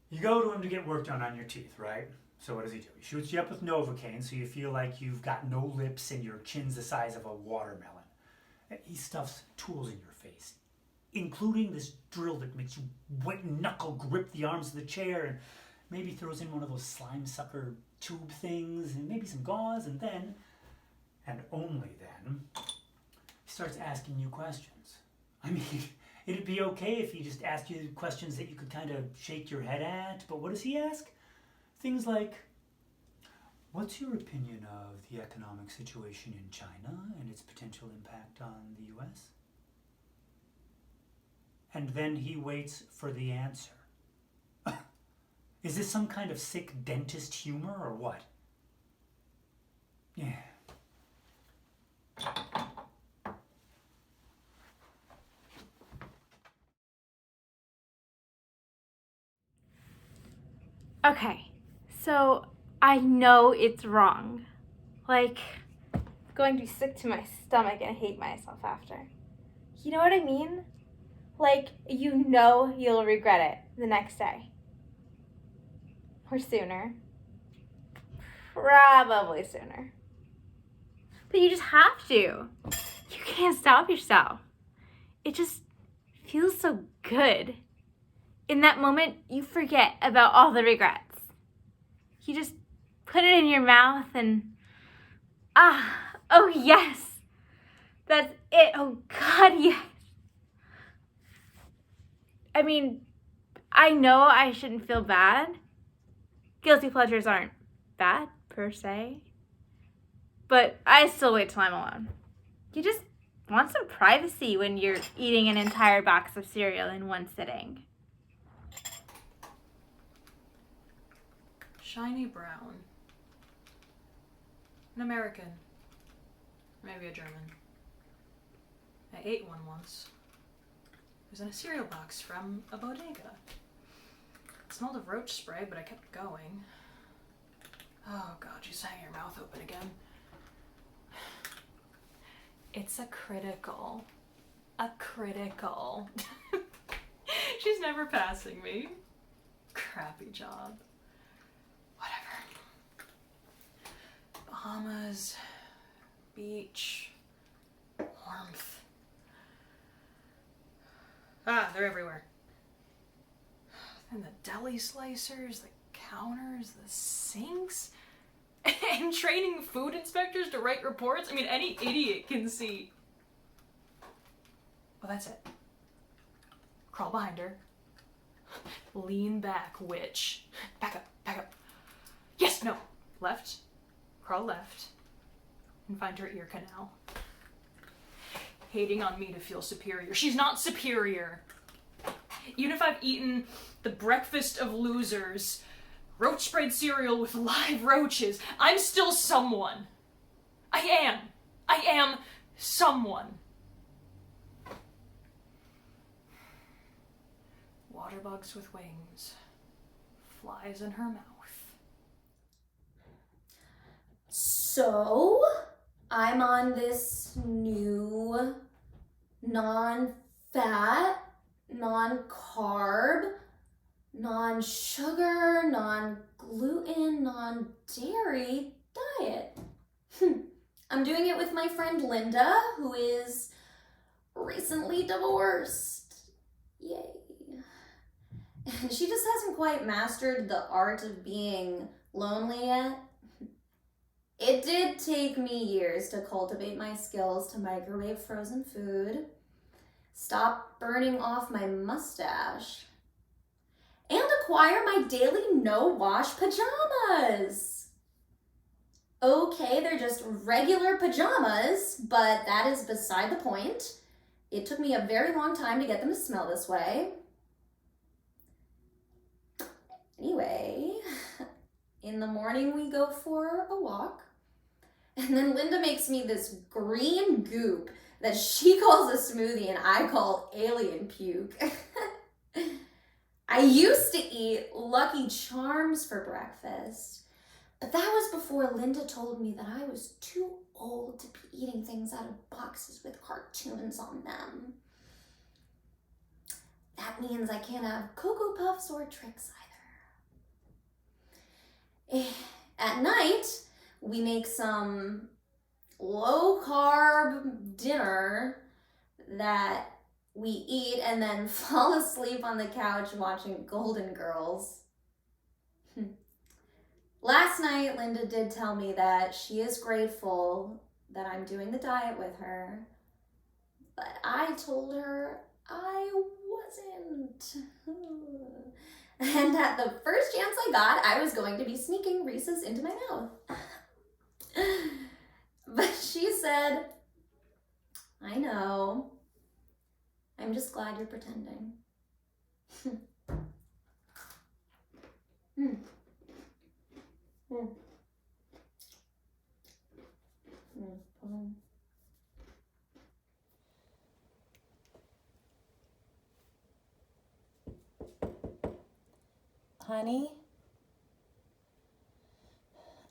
You go to him to get work done on your teeth, right? So what does he do? He shoots you up with Novocaine so you feel like you've got no lips and your chin's the size of a watermelon. He stuffs tools in your face, including this drill that makes you white knuckle grip the arms of the chair, and maybe throws in one of those slime sucker tube things, and maybe some gauze, and then, and only then, he starts asking you questions. I mean, it'd be okay if he just asked you questions that you could kind of shake your head at, but what does he ask? Things like, what's your opinion of the economic situation in China and its potential impact on the US? And then he waits for the answer. Is this some kind of sick dentist humor or what? Yeah. Okay, so I know it's wrong. Like, it's going to be sick to my stomach and hate myself after. You know what I mean? Like, you know you'll regret it the next day. Or sooner. Probably sooner. But you just have to. You can't stop yourself. It just feels so good. in that moment, you forget about all the regrets. You just put it in your mouth and, oh yes, that's it. Oh God, yes. I mean, I know I shouldn't feel bad. Guilty pleasures aren't bad, per se. But I still wait till I'm alone. You just want some privacy when you're eating an entire box of cereal in one sitting. Shiny brown. An American. Maybe a German. I ate one once. It was in a cereal box from a bodega. It smelled of roach spray, but I kept going. Oh God, you sang your mouth open again. It's a critical. A critical. She's never passing me. Crappy job. Whatever. Bahamas, beach, warmth. They're everywhere. And the deli slicers, the counters, the sinks, and training food inspectors to write reports. I mean, any idiot can see. Well, that's it. Crawl behind her. Lean back, witch. Back up, back up. Yes, no. Left. Crawl left. And find her ear canal. Hating on me to feel superior. She's not superior. Even if I've eaten the breakfast of losers, roach sprayed cereal with live roaches, I'm still someone. I am someone. Water bugs with wings. Flies in her mouth. So, I'm on this new non-fat, non-carb, non-sugar, non-gluten, non-dairy diet. I'm doing it with my friend Linda, who is recently divorced. Yay. She just hasn't quite mastered the art of being lonely yet. It did take me years to cultivate my skills to microwave frozen food, stop burning off my mustache, and acquire my daily no-wash pajamas. Okay, they're just regular pajamas, but that is beside the point. It took me a very long time to get them to smell this way. Anyway, in the morning we go for a walk, and then Linda makes me this green goop that she calls a smoothie and I call alien puke. I used to eat Lucky Charms for breakfast, but that was before Linda told me that I was too old to be eating things out of boxes with cartoons on them. That means I can't have Cocoa Puffs or Trix either. At night, we make some low-carb dinner that we eat and then fall asleep on the couch watching Golden Girls. Last night, Linda did tell me that she is grateful that I'm doing the diet with her, but I told her I wasn't. And at the first chance I got, I was going to be sneaking Reese's into my mouth. But she said, I know. I'm just glad you're pretending. Honey?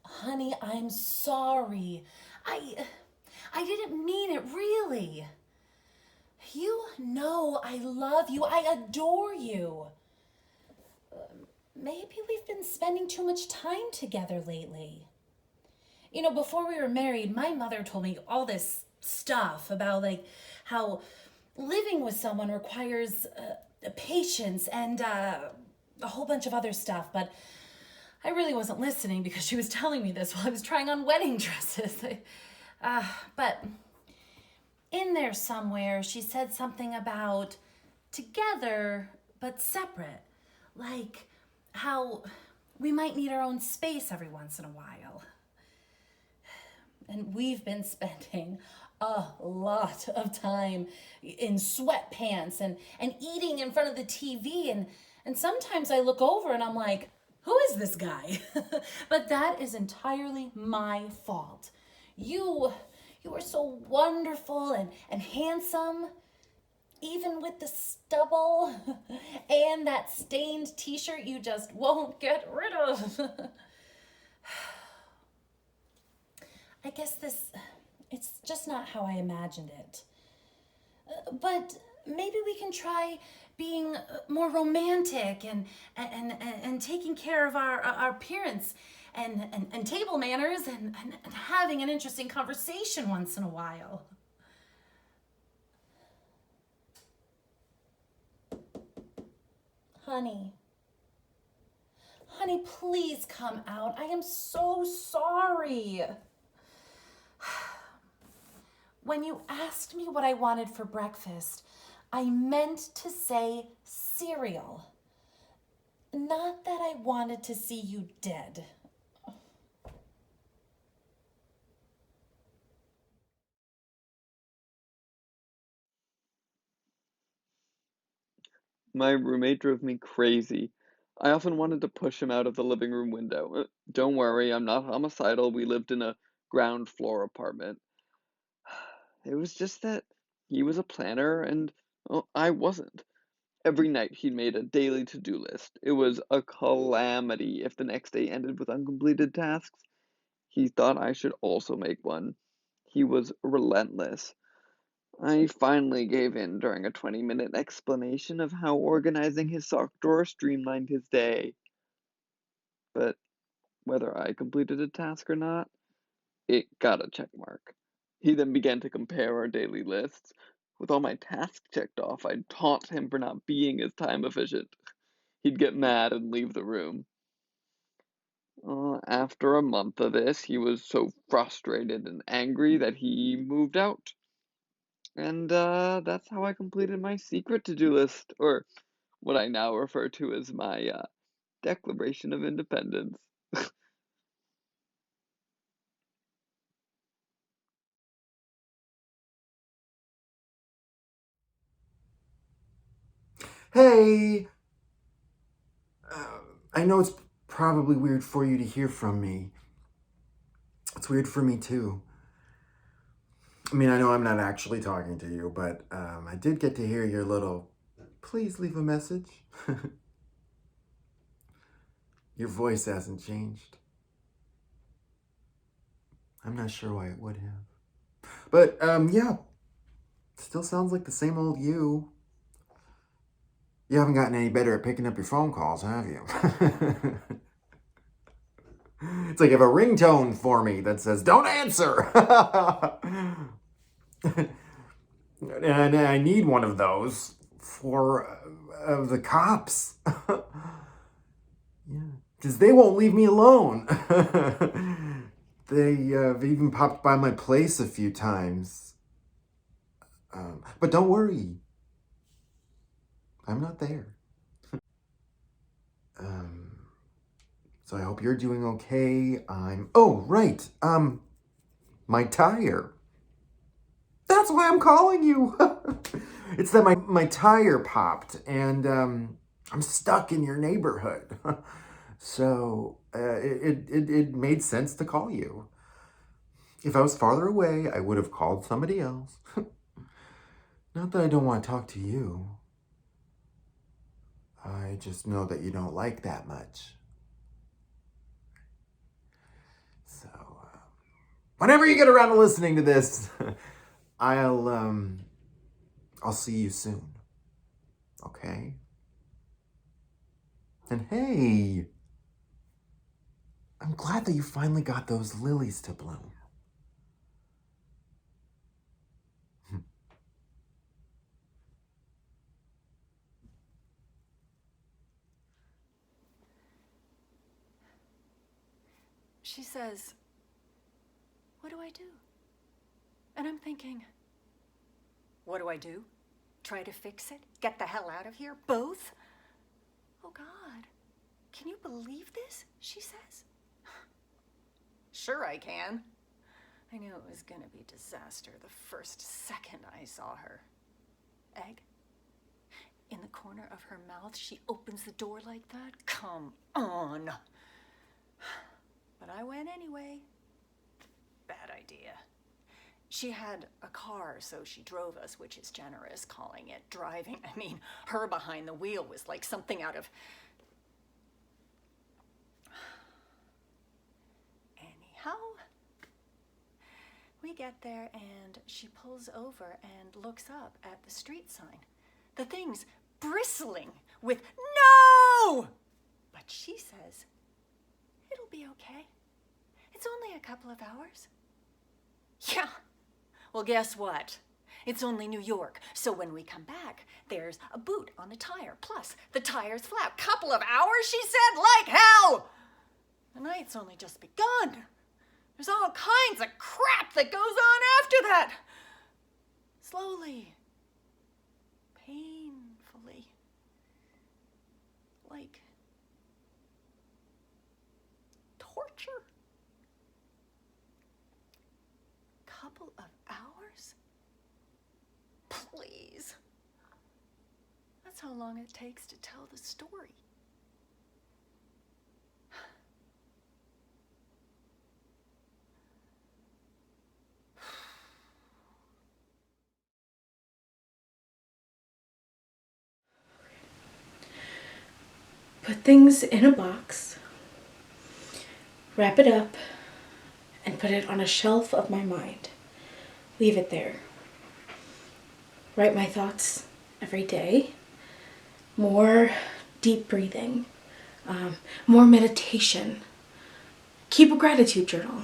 Honey, I'm sorry. I didn't mean it, really. You know I love you. I adore you. Maybe we've been spending too much time together lately. You know, before we were married, my mother told me all this stuff about, like, how living with someone requires patience and a whole bunch of other stuff, but I really wasn't listening because she was telling me this while I was trying on wedding dresses. But in there somewhere, she said something about together but separate. Like how we might need our own space every once in a while. And we've been spending a lot of time in sweatpants and eating in front of the TV. And sometimes I look over and I'm like, who is this guy? But that is entirely my fault. You are so wonderful and handsome, even with the stubble and that stained t-shirt you just won't get rid of. I guess it's just not how I imagined it. But maybe we can try being more romantic and taking care of our appearance and table manners and having an interesting conversation once in a while. Honey, please come out. I am so sorry. When you asked me what I wanted for breakfast, I meant to say cereal. Not that I wanted to see you dead. My roommate drove me crazy. I often wanted to push him out of the living room window. Don't worry, I'm not homicidal. We lived in a ground floor apartment. It was just that he was a planner and I wasn't. Every night he made a daily to-do list. It was a calamity if the next day ended with uncompleted tasks. He thought I should also make one. He was relentless. I finally gave in during a 20-minute explanation of how organizing his sock drawer streamlined his day. But whether I completed a task or not, it got a check mark. He then began to compare our daily lists. With all my tasks checked off, I'd taunt him for not being as time efficient. He'd get mad and leave the room. After a month of this, he was so frustrated and angry that he moved out. And that's how I completed my secret to-do list, or what I now refer to as my Declaration of Independence. Hey! I know it's probably weird for you to hear from me. It's weird for me too. I mean, I know I'm not actually talking to you, but I did get to hear your little, please leave a message. Your voice hasn't changed. I'm not sure why it would have. But, yeah. Still sounds like the same old you. You haven't gotten any better at picking up your phone calls, have you? It's like you have a ringtone for me that says, don't answer! And I need one of those for the cops. Yeah, because they won't leave me alone. They've even popped by my place a few times. But don't worry. I'm not there. So I hope you're doing okay. Oh, right. My tire. That's why I'm calling you. It's that my tire popped and I'm stuck in your neighborhood. So it made sense to call you. If I was farther away, I would have called somebody else. Not that I don't want to talk to you. I just know that you don't like that much. So, whenever you get around to listening to this, I'll see you soon. Okay? And hey, I'm glad that you finally got those lilies to bloom. she says, "What do I do?" And I'm thinking, what do I do? Try to fix it? Get the hell out of here? Both? Oh, God. Can you believe this? She says. Sure I can. I knew it was gonna be disaster the first second I saw her. Egg? In the corner of her mouth, she opens the door like that? Come on. But I went anyway. Bad idea. She had a car, so she drove us, which is generous, calling it driving. I mean, her behind the wheel was like something out of... Anyhow, we get there and she pulls over and looks up at the street sign. The thing's bristling with no! But she says, it'll be okay. It's only a couple of hours. Yeah. Well, guess what? It's only New York, so when we come back, there's a boot on the tire, plus the tire's flat. Couple of hours, she said, like hell! The night's only just begun. There's all kinds of crap that goes on after that. Slowly, painfully, like torture. Couple of hours? Please. That's how long it takes to tell the story. Put things in a box, wrap it up, and put it on a shelf of my mind. Leave it there. Write my thoughts every day. More deep breathing. More meditation. Keep a gratitude journal.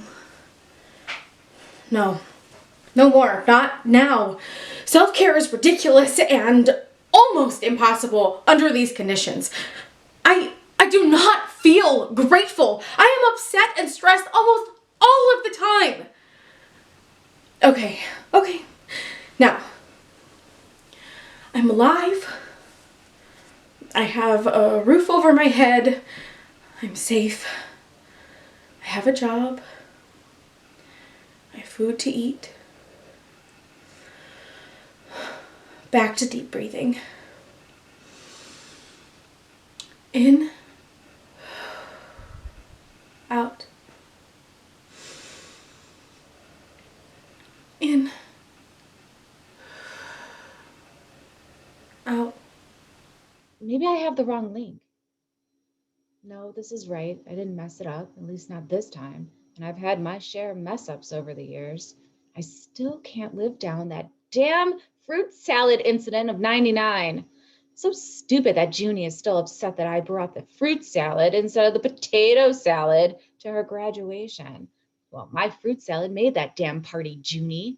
No more. Not now. Self-care is ridiculous and almost impossible under these conditions. I do not feel grateful. I am upset and stressed almost all of the time. Okay. Now, I'm alive. I have a roof over my head. I'm safe. I have a job. I have food to eat. Back to deep breathing. In. Out. In. Out. Maybe I have the wrong link. No, this is right. I didn't mess it up, at least not this time. And I've had my share of mess ups over the years. I still can't live down that damn fruit salad incident of '99. So stupid that Junie is still upset that I brought the fruit salad instead of the potato salad to her graduation. Well, my fruit salad made that damn party, Junie.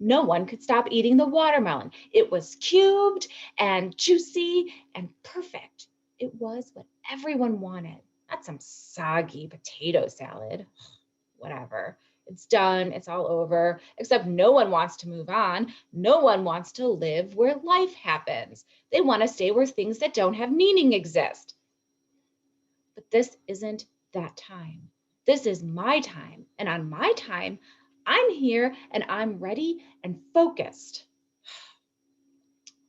No one could stop eating the watermelon. It was cubed and juicy and perfect. It was what everyone wanted, not some soggy potato salad. Whatever. It's done. It's all over. Except no one wants to move on. No one wants to live where life happens. They want to stay where things that don't have meaning exist. But this isn't that time. This is my time. And on my time, I'm here and I'm ready and focused.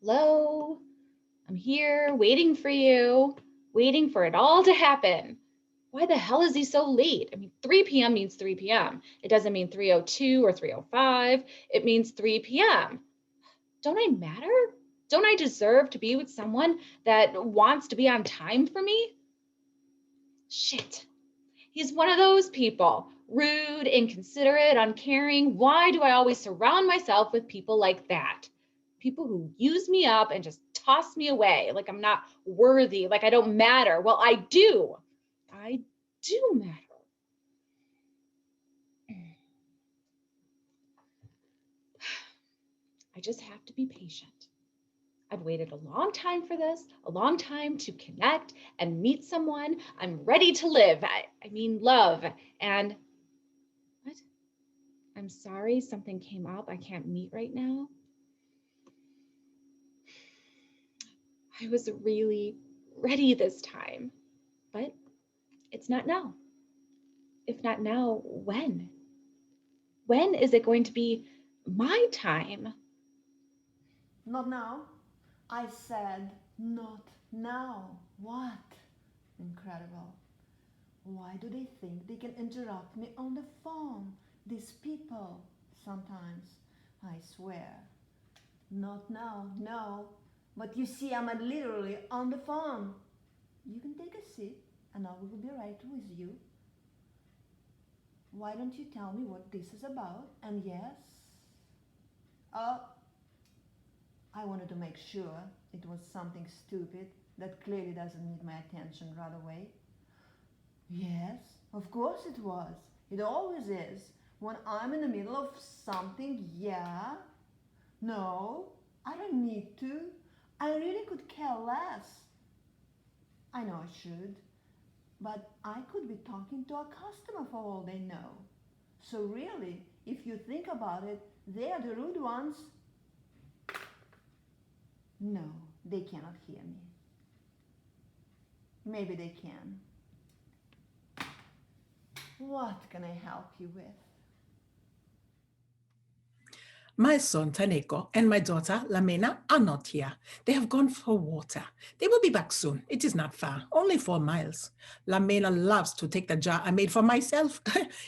Hello? I'm here waiting for you, waiting for it all to happen. Why the hell is he so late? I mean, 3 p.m. means 3 p.m. It doesn't mean 3:02 or 3:05. It means 3 p.m. Don't I matter? Don't I deserve to be with someone that wants to be on time for me? Shit. He's one of those people. Rude, inconsiderate, uncaring. Why do I always surround myself with people like that? People who use me up and just toss me away like I'm not worthy, like I don't matter. Well, I do. I do matter. I just have to be patient. I've waited a long time for this, a long time to connect and meet someone I'm ready to live. I mean, love. And I'm sorry something came up I can't meet right now. I was really ready this time, but it's not now. If not now, when? When is it going to be my time? Not now. I said not now. What? Incredible. Why do they think they can interrupt me on the phone? These people, sometimes, I swear. Not now, no. But you see, I'm literally on the phone. You can take a seat and I will be right with you. Why don't you tell me what this is about? And yes, I wanted to make sure it was something stupid that clearly doesn't need my attention right away. Yes, of course it was. It always is. When I'm in the middle of something, yeah. No, I don't need to. I really could care less. I know I should, but I could be talking to a customer for all they know. So really, if you think about it, they are the rude ones. No, they cannot hear me. Maybe they can. What can I help you with? My son Taneko and my daughter Lamena are not here. They have gone for water. They will be back soon. It is not far, only 4 miles. Lamena loves to take the jar I made for myself.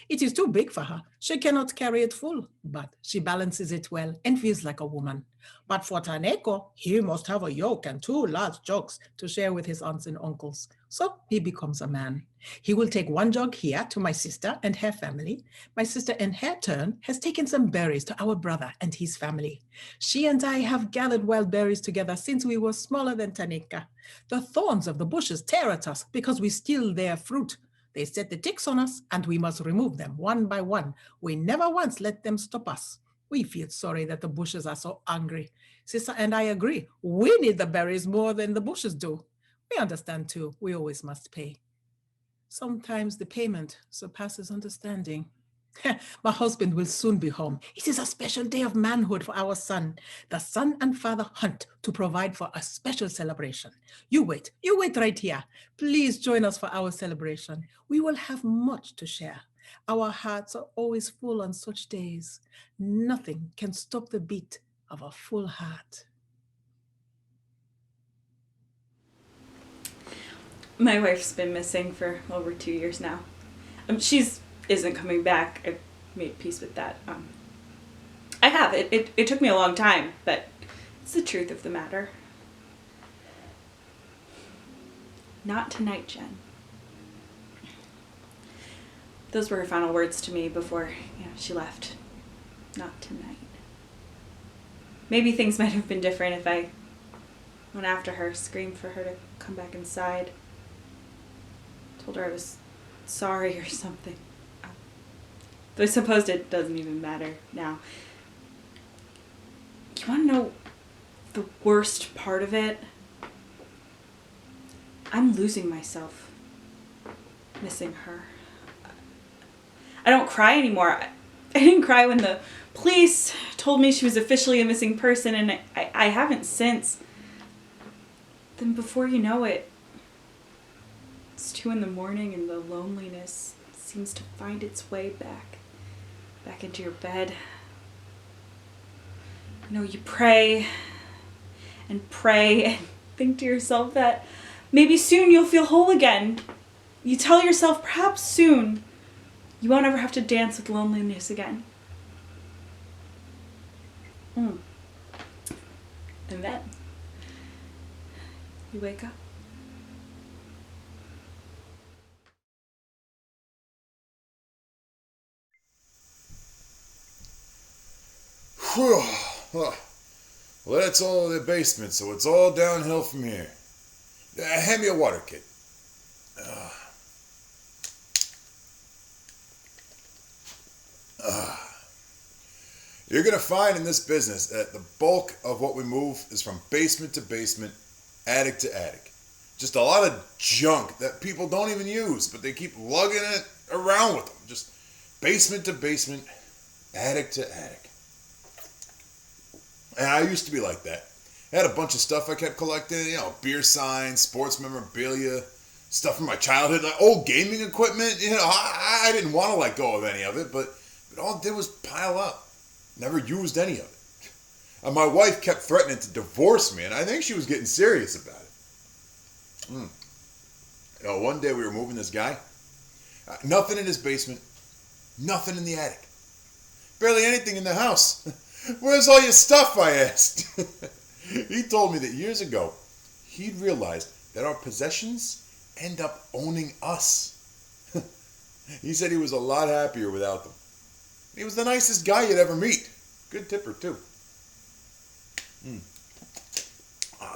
It is too big for her. She cannot carry it full, but she balances it well and feels like a woman. But for Taneko, he must have a yoke and 2 large jugs to share with his aunts and uncles. So he becomes a man. He will take 1 jug here to my sister and her family. My sister in her turn has taken some berries to our brother and his family. She and I have gathered wild berries together since we were smaller than Taneka. The thorns of the bushes tear at us because we steal their fruit. They set the ticks on us and we must remove them one by one. We never once let them stop us. We feel sorry that the bushes are so angry. Sister and I agree. We need the berries more than the bushes do. We understand too, we always must pay. Sometimes the payment surpasses understanding. My husband will soon be home. It is a special day of manhood for our son. The son and father hunt to provide for a special celebration. You wait right here. Please join us for our celebration. We will have much to share. Our hearts are always full on such days. Nothing can stop the beat of a full heart. My wife's been missing for over 2 years now. Isn't coming back. I've made peace with that. I have. It took me a long time, but it's the truth of the matter. Not tonight, Jen. Those were her final words to me before she left. Not tonight. Maybe things might have been different if I went after her, screamed for her to come back inside. Told her I was sorry or something. But I suppose it doesn't even matter now. You want to know the worst part of it? I'm losing myself. Missing her. I don't cry anymore. I didn't cry when the police told me she was officially a missing person, and I haven't since. Then before you know it, it's 2 a.m. and the loneliness seems to find its way back into your bed. You pray and think to yourself that maybe soon you'll feel whole again. You tell yourself perhaps soon you won't ever have to dance with loneliness again. And then you wake up. Whew. Well, that's all in the basement, so it's all downhill from here. Hand me a water, kid. You're going to find in this business that the bulk of what we move is from basement to basement, attic to attic. Just a lot of junk that people don't even use, but they keep lugging it around with them. Just basement to basement, attic to attic. And I used to be like that. I had a bunch of stuff I kept collecting, beer signs, sports memorabilia, stuff from my childhood, like old gaming equipment. I didn't want to let go of any of it, but all it did was pile up. Never used any of it. And my wife kept threatening to divorce me, and I think she was getting serious about it. One day we were moving this guy. Nothing in his basement. Nothing in the attic. Barely anything in the house. Where's all your stuff, I asked. He told me that years ago, he'd realized that our possessions end up owning us. He said he was a lot happier without them. He was the nicest guy you'd ever meet. Good tipper, too.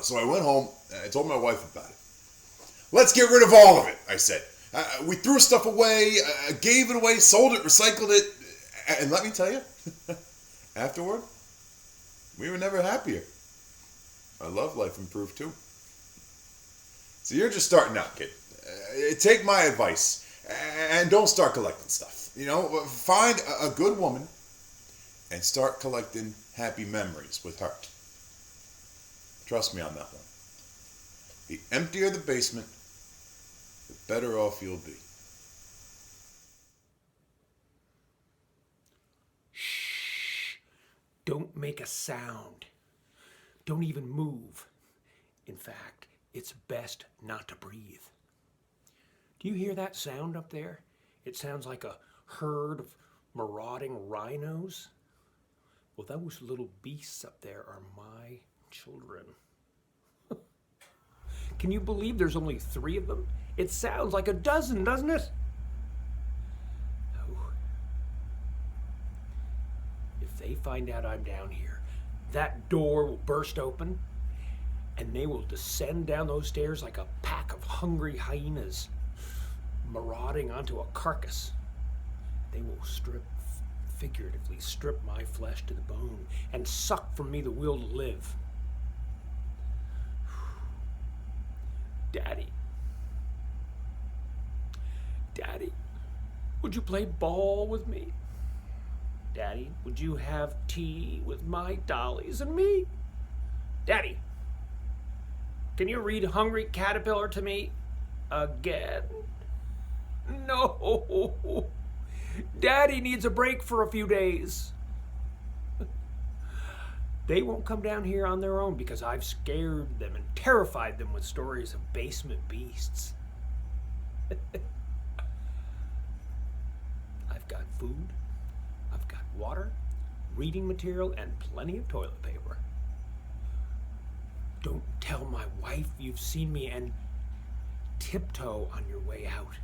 So I went home and I told my wife about it. Let's get rid of all of it, I said. We threw stuff away, gave it away, sold it, recycled it. And let me tell you, afterward, we were never happier. Our love life improved too. So you're just starting out, kid. Take my advice and don't start collecting stuff. Find a good woman and start collecting happy memories with her. Trust me on that one. The emptier the basement, the better off you'll be. Shh. Don't make a sound. Don't even move. In fact, it's best not to breathe. Do you hear that sound up there? It sounds like a herd of marauding rhinos. Well, those little beasts up there are my children. Can you believe there's only 3 of them? It sounds like a dozen, doesn't it? Oh. If they find out I'm down here, that door will burst open and they will descend down those stairs like a pack of hungry hyenas marauding onto a carcass. They will figuratively strip my flesh to the bone and suck from me the will to live. Daddy, would you play ball with me? Daddy, would you have tea with my dollies and me? Daddy, can you read Hungry Caterpillar to me again? No. Daddy needs a break for a few days. They won't come down here on their own because I've scared them and terrified them with stories of basement beasts. I've got food, I've got water, reading material, and plenty of toilet paper. Don't tell my wife you've seen me and tiptoe on your way out.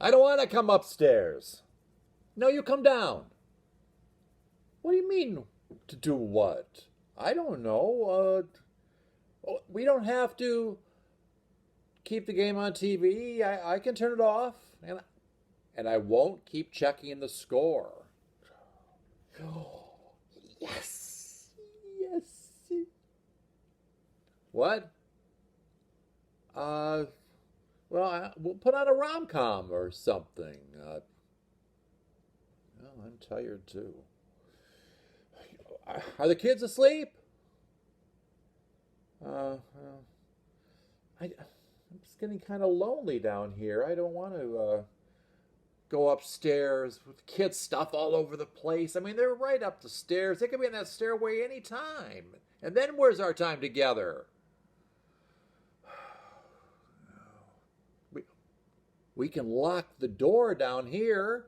I don't want to come upstairs. No, you come down. What do you mean, to do what? I don't know. We don't have to keep the game on TV. I can turn it off. And I won't keep checking the score. Yes. Yes. What? Well, we'll put on a rom-com or something. Well, I'm tired too. Are the kids asleep? I'm just getting kind of lonely down here. I don't want to go upstairs with kids' stuff all over the place. I mean, they're right up the stairs. They could be in that stairway any time. And then where's our time together? We can lock the door down here.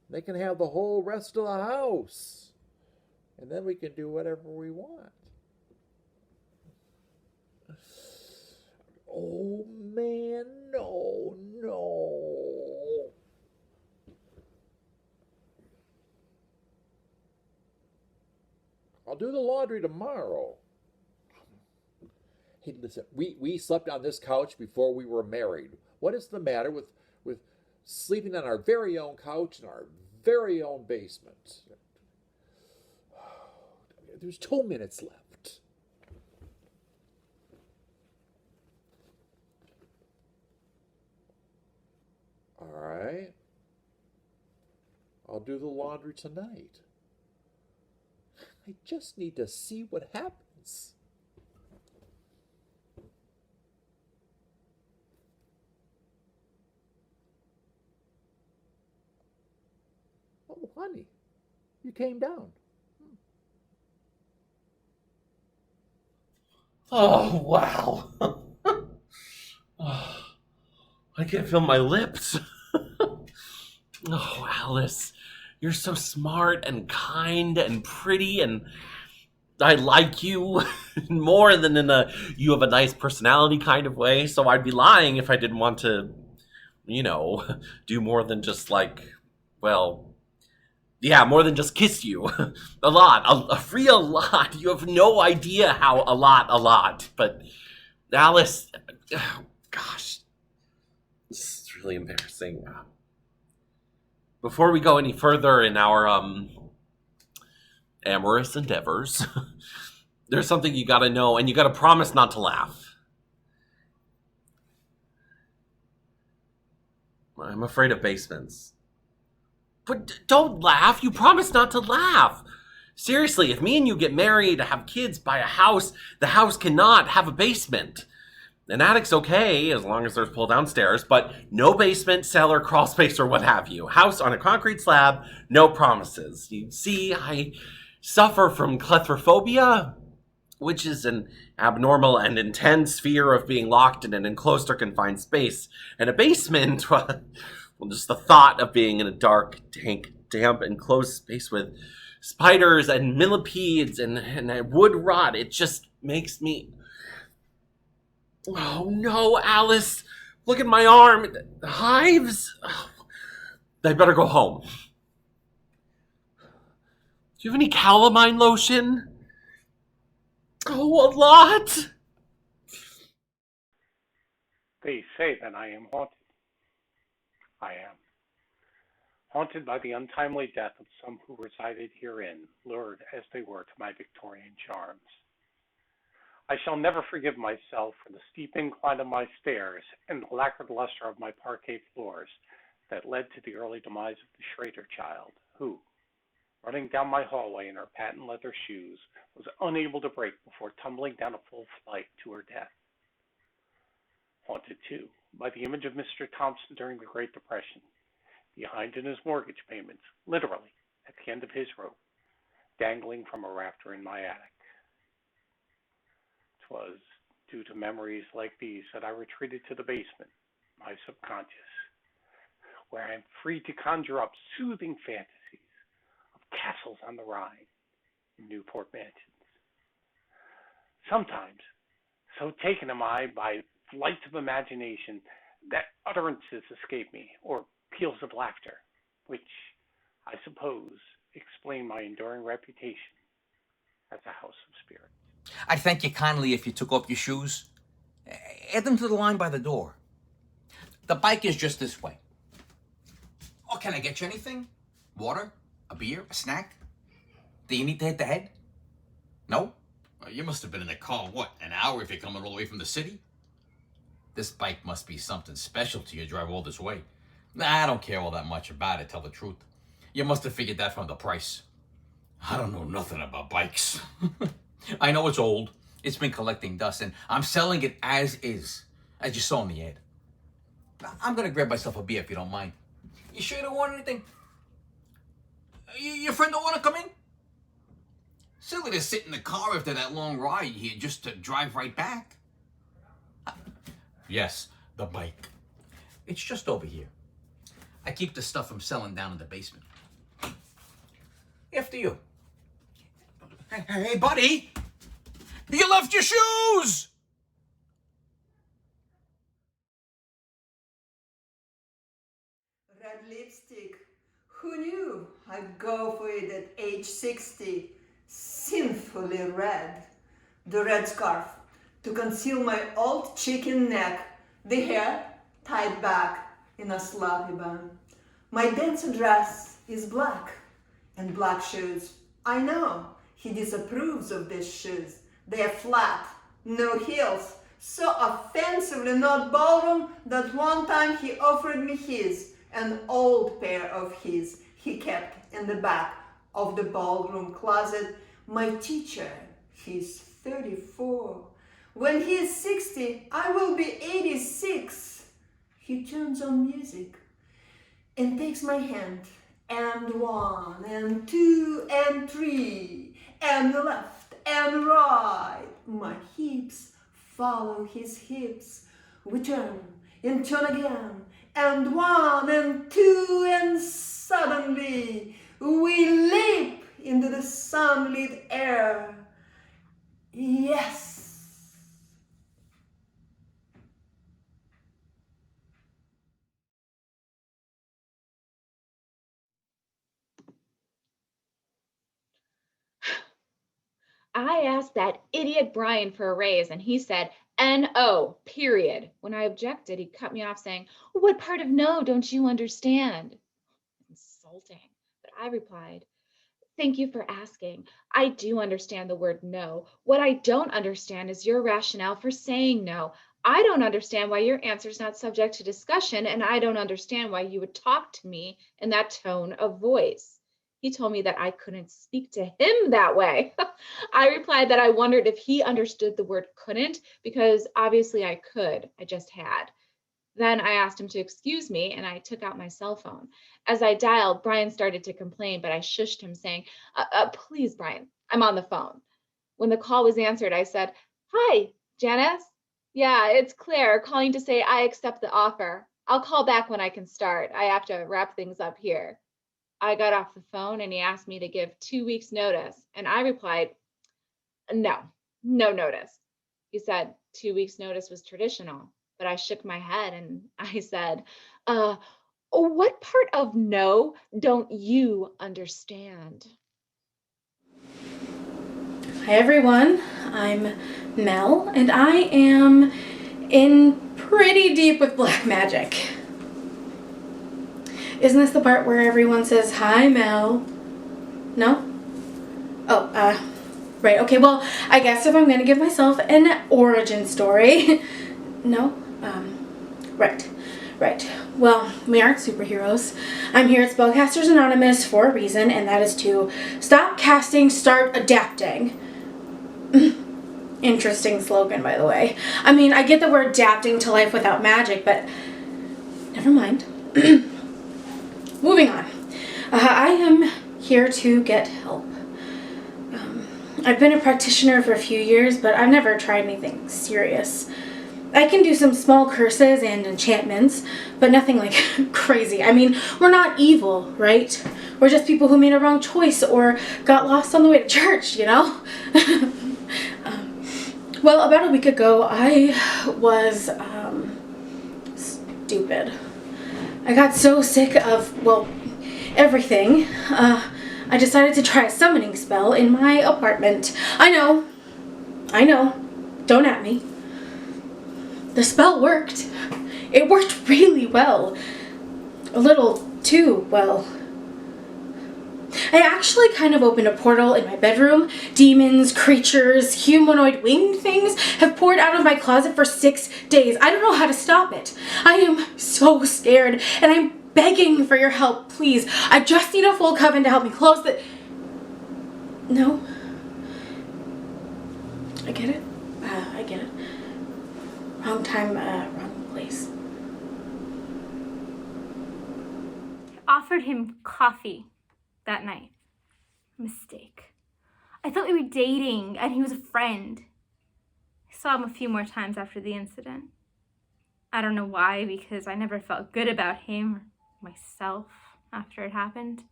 They can have the whole rest of the house. And then we can do whatever we want. Oh, man, no. I'll do the laundry tomorrow. Hey, listen, we slept on this couch before we were married. What is the matter with sleeping on our very own couch in our very own basement? There's 2 minutes left. do the laundry tonight. I just need to see what happens. Oh, honey, you came down. Oh, wow. Oh, I can't feel my lips. Oh, Alice, you're so smart and kind and pretty, and I like you more than in a you have a nice personality kind of way, so I'd be lying if I didn't want to, do more than just more than just kiss you. A lot, a real lot. You have no idea how a lot. But Alice, oh, gosh, this is really embarrassing. Before we go any further in our amorous endeavors, there's something you gotta know, and you gotta promise not to laugh. I'm afraid of basements. But don't laugh. You promised not to laugh. Seriously, if me and you get married, have kids, buy a house, the house cannot have a basement. An attic's okay, as long as there's pull-down stairs, but no basement, cellar, crawl space, or what have you. House on a concrete slab, no promises. You see, I suffer from claustrophobia, which is an abnormal and intense fear of being locked in an enclosed or confined space. And a basement, well, just the thought of being in a dark, dank, damp, enclosed space with spiders and millipedes and wood rot, it just makes me... Oh no, Alice! Look at my arm! Hives! Oh, I better go home. Do you have any calamine lotion? Oh, a lot! They say that I am haunted. I am. Haunted by the untimely death of some who resided herein, lured as they were to my Victorian charms. I shall never forgive myself for the steep incline of my stairs and the lacquered luster of my parquet floors that led to the early demise of the Schrader child, who, running down my hallway in her patent leather shoes, was unable to break before tumbling down a full flight to her death. Haunted, too, by the image of Mr. Thompson during the Great Depression, behind in his mortgage payments, literally at the end of his rope, dangling from a rafter in my attic. 'Twas due to memories like these that I retreated to the basement, my subconscious, where I am free to conjure up soothing fantasies of castles on the Rhine and Newport mansions. Sometimes, so taken am I by flights of imagination that utterances escape me, or peals of laughter, which, I suppose, explain my enduring reputation as a house of spirits. I'd thank you kindly if you took off your shoes. Add them to the line by the door. The bike is just this way. Oh, can I get you anything? Water? A beer? A snack? Do you need to hit the head? No? Well, you must have been in the car, what, an hour if you're coming all the way from the city? This bike must be something special to you to drive all this way. Nah, I don't care all that much about it, tell the truth. You must have figured that from the price. I don't know nothing about bikes. I know it's old. It's been collecting dust, and I'm selling it as is, as you saw in the ad. I'm gonna grab myself a beer if you don't mind. You sure you don't want anything? Your friend don't want to come in? Silly to sit in the car after that long ride here just to drive right back. Yes, the bike. It's just over here. I keep the stuff I'm selling down in the basement. After you. Hey, buddy! You left your shoes! Red lipstick. Who knew I'd go for it at age 60? Sinfully red. The red scarf to conceal my old chicken neck. The hair tied back in a sloppy bun. My dancer dress is black and black shoes. I know he disapproves of these shoes. They are flat, no heels, so offensively not ballroom that one time he offered me his, an old pair of his. he kept in the back of the ballroom closet. My teacher, he's 34. When he is 60, I will be 86. He turns on music and takes my hand, and 1 and 2 and 3, and left and right. My hips follow his hips. We turn and turn again, and 1 and 2, and suddenly we leap into the sunlit air. Yes. I asked that idiot Brian for a raise, and he said, N-O, period. When I objected, he cut me off saying, what part of no don't you understand? Insulting. But I replied, thank you for asking. I do understand the word no. What I don't understand is your rationale for saying no. I don't understand why your answer is not subject to discussion, and I don't understand why you would talk to me in that tone of voice. He told me that I couldn't speak to him that way. I replied that I wondered if he understood the word couldn't, because obviously I could. I just had. Then I asked him to excuse me, and I took out my cell phone. As I dialed, Brian started to complain, but I shushed him, saying, please, Brian, I'm on the phone. When the call was answered, I said, hi, Janice. Yeah, it's Claire calling to say I accept the offer. I'll call back when I can start. I have to wrap things up here. I got off the phone, and he asked me to give 2 weeks notice, and I replied, no notice. He said 2 weeks notice was traditional, but I shook my head and I said, what part of no don't you understand? Hi everyone, I'm Mel, and I am in pretty deep with black magic. Isn't this the part where everyone says, hi Mel? No? Oh, right, okay, well, I guess if I'm gonna give myself an origin story. No? Right. Well, we aren't superheroes. I'm here at Spellcasters Anonymous for a reason, and that is to stop casting, start adapting. Interesting slogan, by the way. I mean, I get that we're adapting to life without magic, but never mind. Moving on. I am here to get help. I've been a practitioner for a few years, but I've never tried anything serious. I can do some small curses and enchantments, but nothing like crazy. I mean, we're not evil, right? We're just people who made a wrong choice or got lost on the way to church, you know? Well, about a week ago, I was stupid. I got so sick of, well, everything. I decided to try a summoning spell in my apartment. I know. Don't at me. The spell worked. It worked really well. A little too well. I actually kind of opened a portal in my bedroom. Demons, creatures, humanoid winged things have poured out of my closet for 6 days. I don't know how to stop it. I am so scared, and I'm begging for your help, please. I just need a full coven to help me close the... No? I get it. I get it. Wrong time, wrong place. I offered him coffee that night. Mistake. I thought we were dating and he was a friend. I saw him a few more times after the incident. I don't know why, because I never felt good about him or myself after it happened.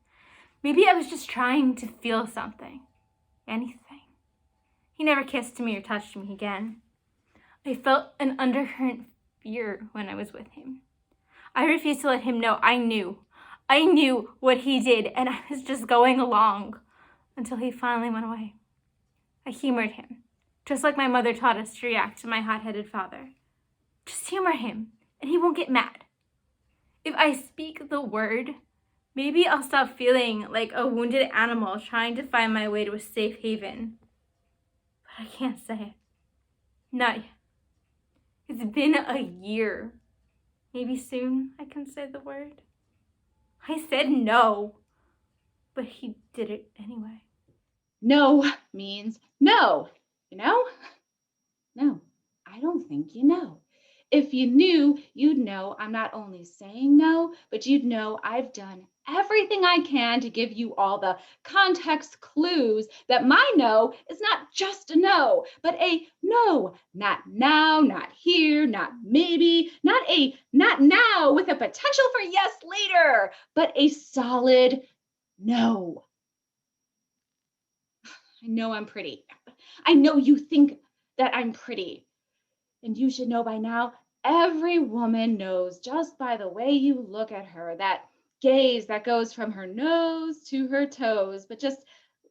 Maybe I was just trying to feel something. Anything. He never kissed me or touched me again. I felt an undercurrent fear when I was with him. I refused to let him know I knew what he did, and I was just going along until he finally went away. I humored him, just like my mother taught us to react to my hot-headed father. Just humor him, and he won't get mad. If I speak the word, maybe I'll stop feeling like a wounded animal trying to find my way to a safe haven. But I can't say it. Not yet. It's been a year. Maybe soon I can say the word. I said no. But he did it anyway. No means no, you know? No, I don't think you know. If you knew, you'd know I'm not only saying no, but you'd know I've done everything I can to give you all the context clues that my no is not just a no, but a no. Not now, not here, not maybe, not now with a potential for yes later, but a solid no. I know I'm pretty. I know you think that I'm pretty. And you should know by now, every woman knows just by the way you look at her, that gaze that goes from her nose to her toes, but just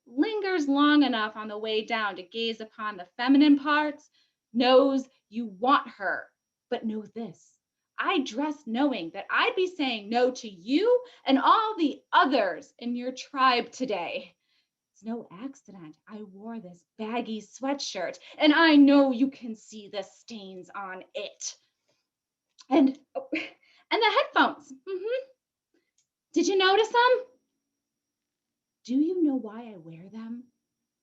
lingers long enough on the way down to gaze upon the feminine parts, knows you want her. But know this, I dress knowing that I'd be saying no to you and all the others in your tribe today. It's no accident I wore this baggy sweatshirt, and I know you can see the stains on it. And the headphones. Did you notice them? Do you know why I wear them?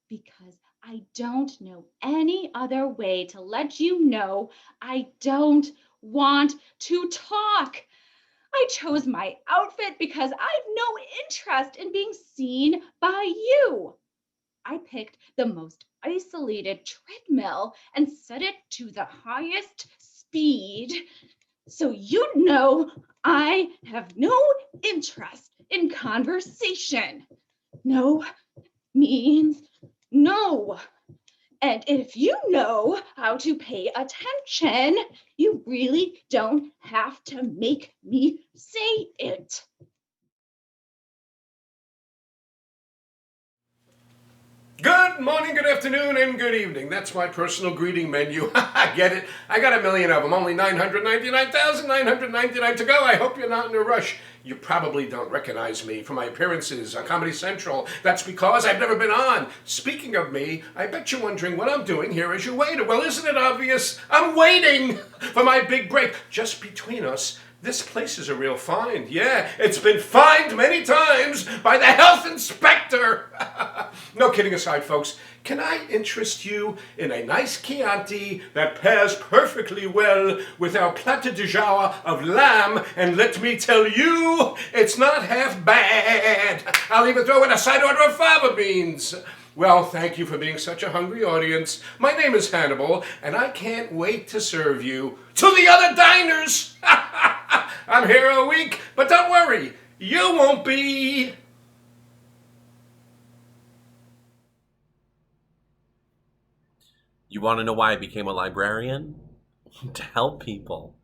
Because I don't know any other way to let you know I don't want to talk. I chose my outfit because I've no interest in being seen by you. I picked the most isolated treadmill and set it to the highest speed. So you know I have no interest in conversation. No means no. And if you know how to pay attention, you really don't have to make me say it. Good morning, good afternoon, and good evening. That's my personal greeting menu. Get it? I got a million of them. Only 999,999 to go. I hope you're not in a rush. You probably don't recognize me from my appearances on Comedy Central. That's because I've never been on. Speaking of me, I bet you're wondering what I'm doing here as your waiter. Well, isn't it obvious? I'm waiting for my big break. Just between us, this place is a real find. Yeah, it's been fined many times by the health inspector. No kidding aside, folks. Can I interest you in a nice Chianti that pairs perfectly well with our plat de jour of lamb? And let me tell you, it's not half bad. I'll even throw in a side order of fava beans. Well, thank you for being such a hungry audience. My name is Hannibal, and I can't wait to serve you to the other diners. I'm here a week, but don't worry, you won't be. You want to know why I became a librarian? To help people.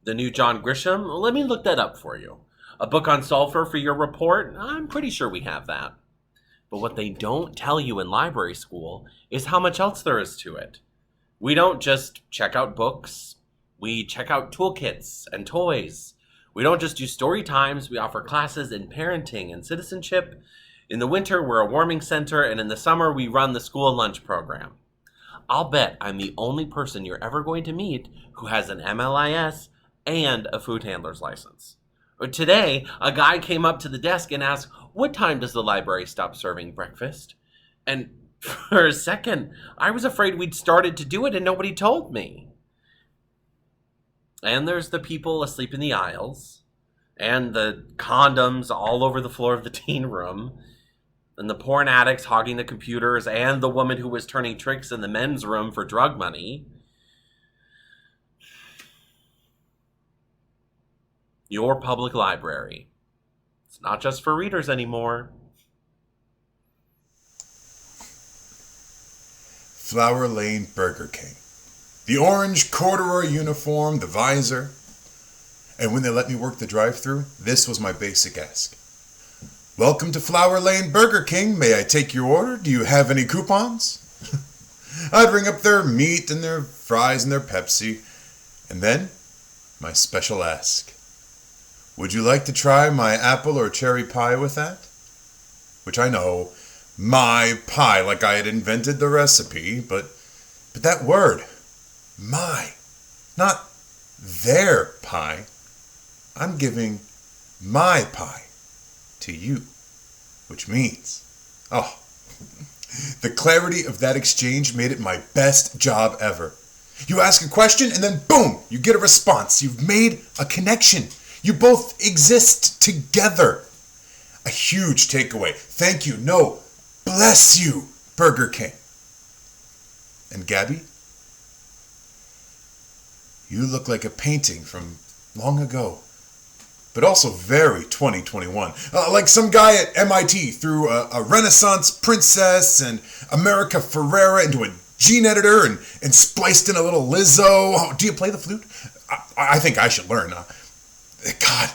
The new John Grisham? Let me look that up for you. A book on sulfur for your report? I'm pretty sure we have that. But what they don't tell you in library school is how much else there is to it. We don't just check out books. We check out toolkits and toys. We don't just do story times. We offer classes in parenting and citizenship. In the winter, we're a warming center, and in the summer, we run the school lunch program. I'll bet I'm the only person you're ever going to meet who has an MLIS and a food handler's license. Today, a guy came up to the desk and asked, "What time does the library stop serving breakfast?" And for a second, I was afraid we'd started to do it and nobody told me. And there's the people asleep in the aisles, and the condoms all over the floor of the teen room, and the porn addicts hogging the computers, and the woman who was turning tricks in the men's room for drug money. Your public library. It's not just for readers anymore. Flower Lane Burger King. The orange corduroy uniform, the visor. And when they let me work the drive-thru, this was my basic ask. "Welcome to Flower Lane Burger King. May I take your order? Do you have any coupons?" I'd ring up their meat and their fries and their Pepsi. And then, my special ask. "Would you like to try my apple or cherry pie with that?" Which I know, my pie, like I had invented the recipe, but that word, my, not their pie. I'm giving my pie to you. which means, the clarity of that exchange made it my best job ever. You ask a question and then boom, you get a response. You've made a connection. You both exist together. A huge takeaway. Thank you. No, bless you, Burger King. And Gabby, you look like a painting from long ago, but also very 2021. Like some guy at MIT threw a Renaissance princess and America Ferrera into a gene editor and spliced in a little Lizzo. Oh, do you play the flute? I think I should learn. God.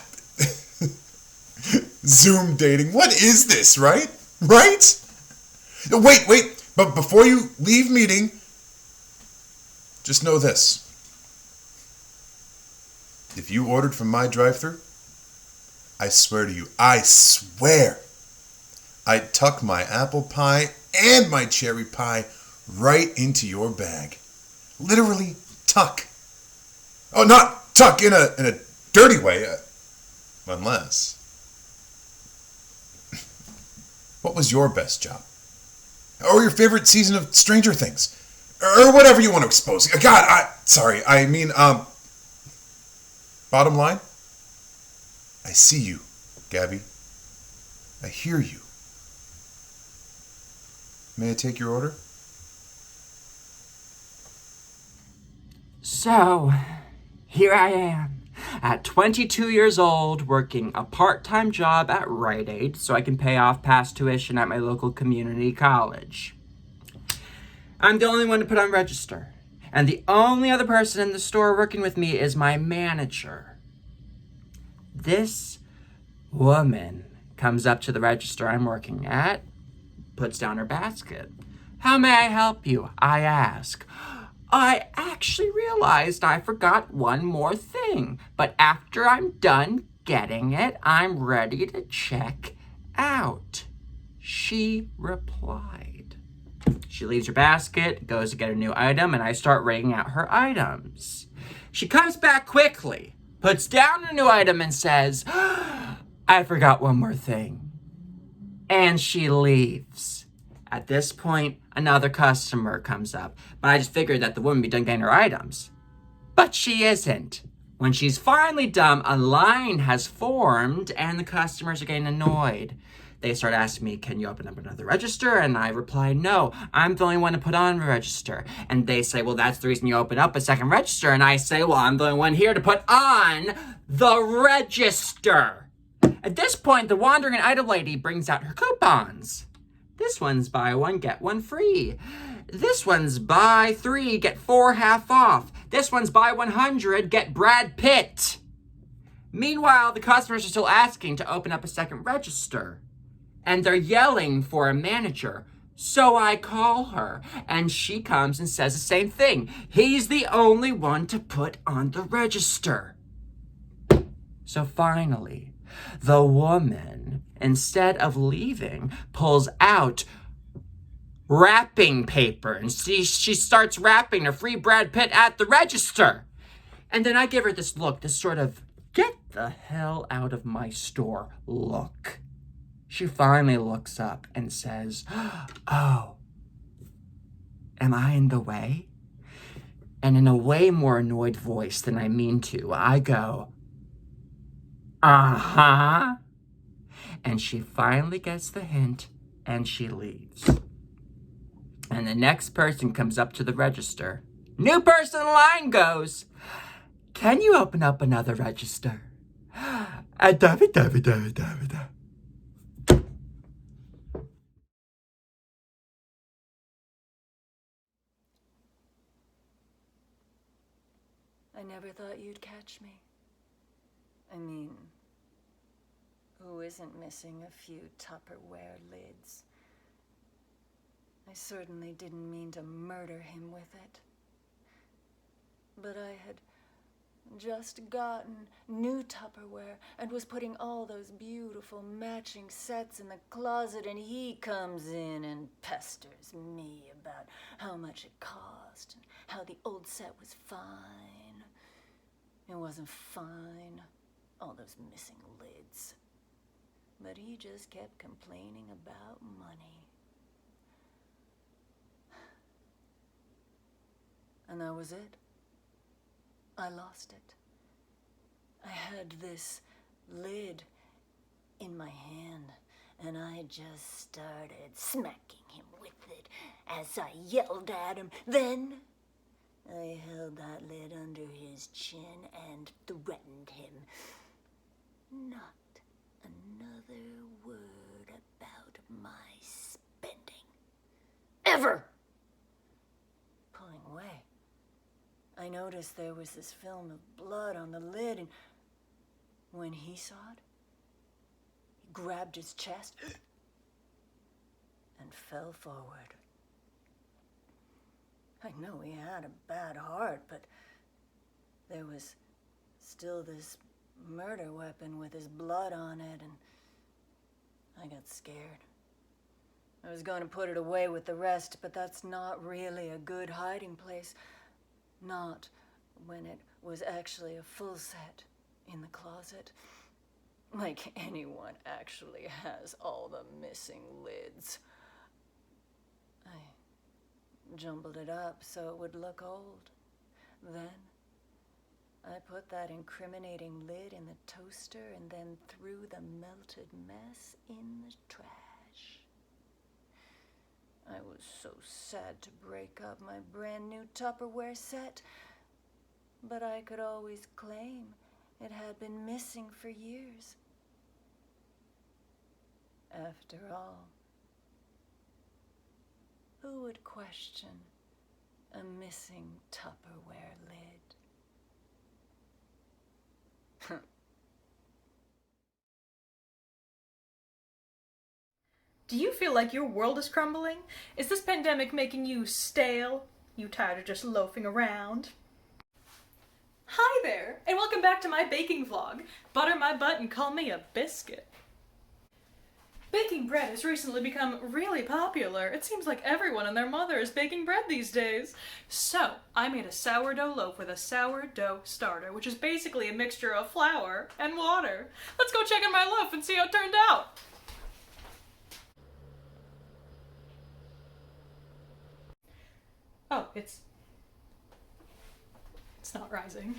Zoom dating. What is this, right? Right? Wait. But before you leave meeting, just know this. If you ordered from my drive-thru, I swear to you, I'd tuck my apple pie and my cherry pie right into your bag. Literally tuck. Oh, not tuck in a dirty way, unless. What was your best job? Or your favorite season of Stranger Things? Or whatever you want to expose. God, bottom line, I see you, Gabby. I hear you. May I take your order? So, here I am, at 22 years old, working a part-time job at Rite Aid so I can pay off past tuition at my local community college. I'm the only one to put on register, and the only other person in the store working with me is my manager. This woman comes up to the register I'm working at, puts down her basket. "How may I help you?" I ask. "I actually realized I forgot one more thing, but after I'm done getting it, I'm ready to check out," she replied. She leaves her basket, goes to get a new item, and I start rating out her items. She comes back quickly, puts down a new item, and says, "I forgot one more thing." And she leaves. At this point, another customer comes up, but I just figured that the woman would be done getting her items. But she isn't. When she's finally done, a line has formed, and the customers are getting annoyed. They start asking me, "Can you open up another register?" And I reply, "No, I'm the only one to put on a register." And they say, "Well, that's the reason you open up a second register." And I say, "Well, I'm the only one here to put on the register." At this point, the wandering item lady brings out her coupons. This one's buy one, get one free. This one's buy 3, get 4 half off. This one's buy 100, get Brad Pitt. Meanwhile, the customers are still asking to open up a second register. And they're yelling for a manager. So I call her, and she comes and says the same thing. He's the only one to put on the register. So finally, the woman, instead of leaving, pulls out wrapping paper, and she starts wrapping a free Brad Pitt at the register. And then I give her this look, this sort of, "Get the hell out of my store" look. She finally looks up and says, "Oh, am I in the way?" And in a way more annoyed voice than I mean to, I go, "Uh-huh." And she finally gets the hint, and she leaves. And the next person comes up to the register. New person in line goes, "Can you open up another register?" I never thought you'd catch me. I mean, who isn't missing a few Tupperware lids? I certainly didn't mean to murder him with it. But I had just gotten new Tupperware and was putting all those beautiful matching sets in the closet, and he comes in and pesters me about how much it cost and how the old set was fine. It wasn't fine. All those missing lids. but he just kept complaining about money. And that was it. I lost it. I had this lid in my hand, and I just started smacking him with it as I yelled at him. Then I held that lid under his chin and threatened him. Not another word about my spending. Ever! Pulling away, I noticed there was this film of blood on the lid, and when he saw it, he grabbed his chest and fell forward. I know he had a bad heart, but there was still this murder weapon with his blood on it, and I got scared. I was going to put it away with the rest, but that's not really a good hiding place. Not when it was actually a full set in the closet. Like anyone actually has all the missing lids. I jumbled it up so it would look old. Then I put that incriminating lid in the toaster and then threw the melted mess in the trash. I was so sad to break up my brand new Tupperware set, but I could always claim it had been missing for years. After all, who would question a missing Tupperware lid? Do you feel like your world is crumbling? Is this pandemic making you stale? You tired of just loafing around? Hi there, and welcome back to my baking vlog. Butter my butt and call me a biscuit. Baking bread has recently become really popular. It seems like everyone and their mother is baking bread these days. So, I made a sourdough loaf with a sourdough starter, which is basically a mixture of flour and water. Let's go check on my loaf and see how it turned out. Oh, it's not rising.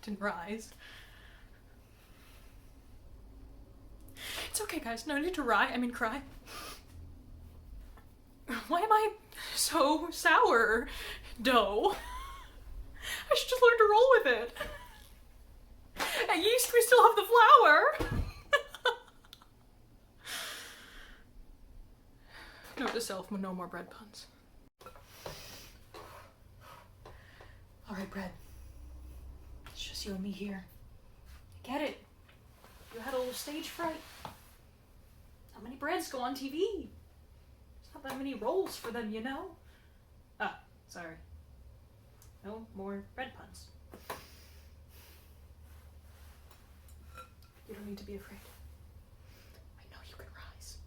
Didn't rise. It's okay, guys. No need to cry. Why am I so sour dough? I should just learn to roll with it. At yeast, we still have the flour. Note to self, no more bread puns. All right, bread. It's just you and me here. I get it. You had a little stage fright. How many breads go on TV? There's not that many roles for them, you know? Ah, sorry. No more bread puns. You don't need to be afraid. I know you can rise.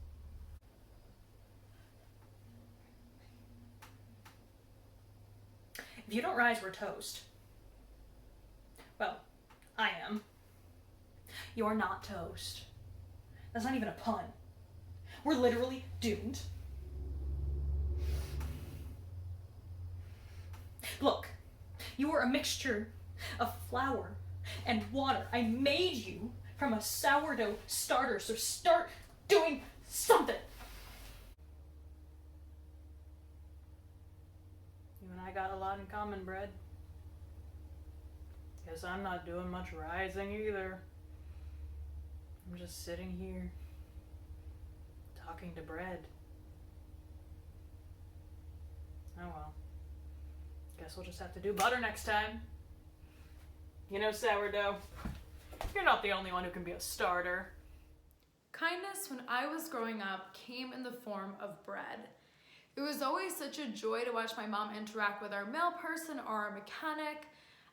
If you don't rise, we're toast. Well, I am. You're not toast. That's not even a pun. We're literally doomed. Look, you are a mixture of flour and water. I made you from a sourdough starter, so start doing something. You and I got a lot in common, bread. Guess I'm not doing much rising either. I'm just sitting here, talking to bread. Oh well. Guess we'll just have to do butter next time. You know, sourdough, you're not the only one who can be a starter. Kindness when I was growing up came in the form of bread. It was always such a joy to watch my mom interact with our mail person or our mechanic.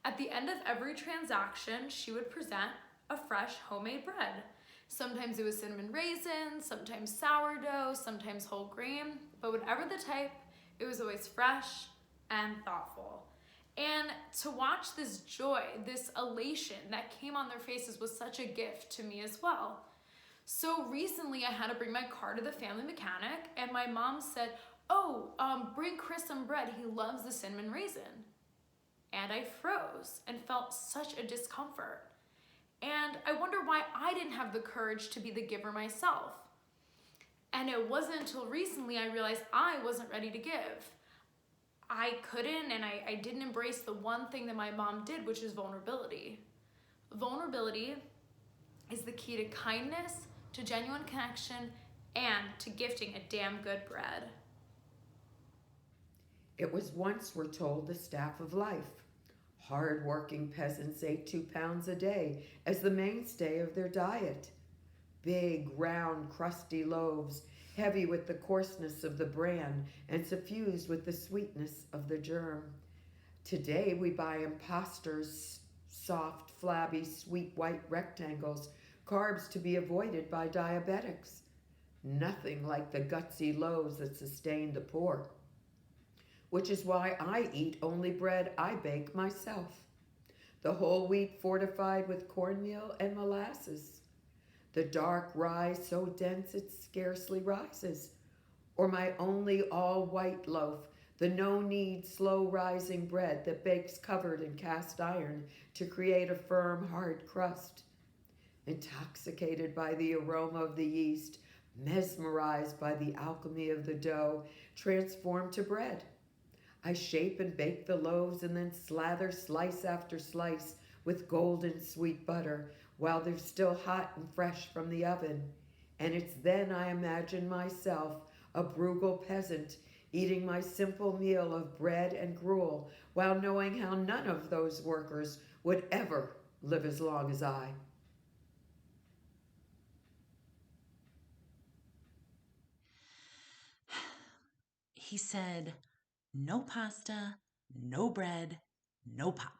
At the end of every transaction, she would present a fresh homemade bread. Sometimes it was cinnamon raisins, sometimes sourdough, sometimes whole grain, but whatever the type, it was always fresh and thoughtful. And to watch this joy, this elation that came on their faces was such a gift to me as well. So recently I had to bring my car to the family mechanic, and my mom said, oh, bring Chris some bread. He loves the cinnamon raisin. And I froze and felt such a discomfort. And I wonder why I didn't have the courage to be the giver myself. And it wasn't until recently I realized I wasn't ready to give. I couldn't, and I didn't embrace the one thing that my mom did, which is vulnerability. Vulnerability is the key to kindness, to genuine connection, and to gifting a damn good bread. It was once, we're told, the staff of life. Hard-working peasants ate 2 pounds a day as the mainstay of their diet. Big, round, crusty loaves, heavy with the coarseness of the bran and suffused with the sweetness of the germ. Today we buy imposters, soft, flabby, sweet white rectangles, carbs to be avoided by diabetics. Nothing like the gutsy loaves that sustain the poor. Which is why I eat only bread I bake myself. The whole wheat fortified with cornmeal and molasses. The dark rye so dense it scarcely rises. Or my only all-white loaf, the no-knead, slow-rising bread that bakes covered in cast iron to create a firm, hard crust. Intoxicated by the aroma of the yeast, mesmerized by the alchemy of the dough, transformed to bread. I shape and bake the loaves and then slather slice after slice with golden sweet butter while they're still hot and fresh from the oven. And it's then I imagine myself, a frugal peasant, eating my simple meal of bread and gruel while knowing how none of those workers would ever live as long as I. He said, no pasta, no bread, no pop.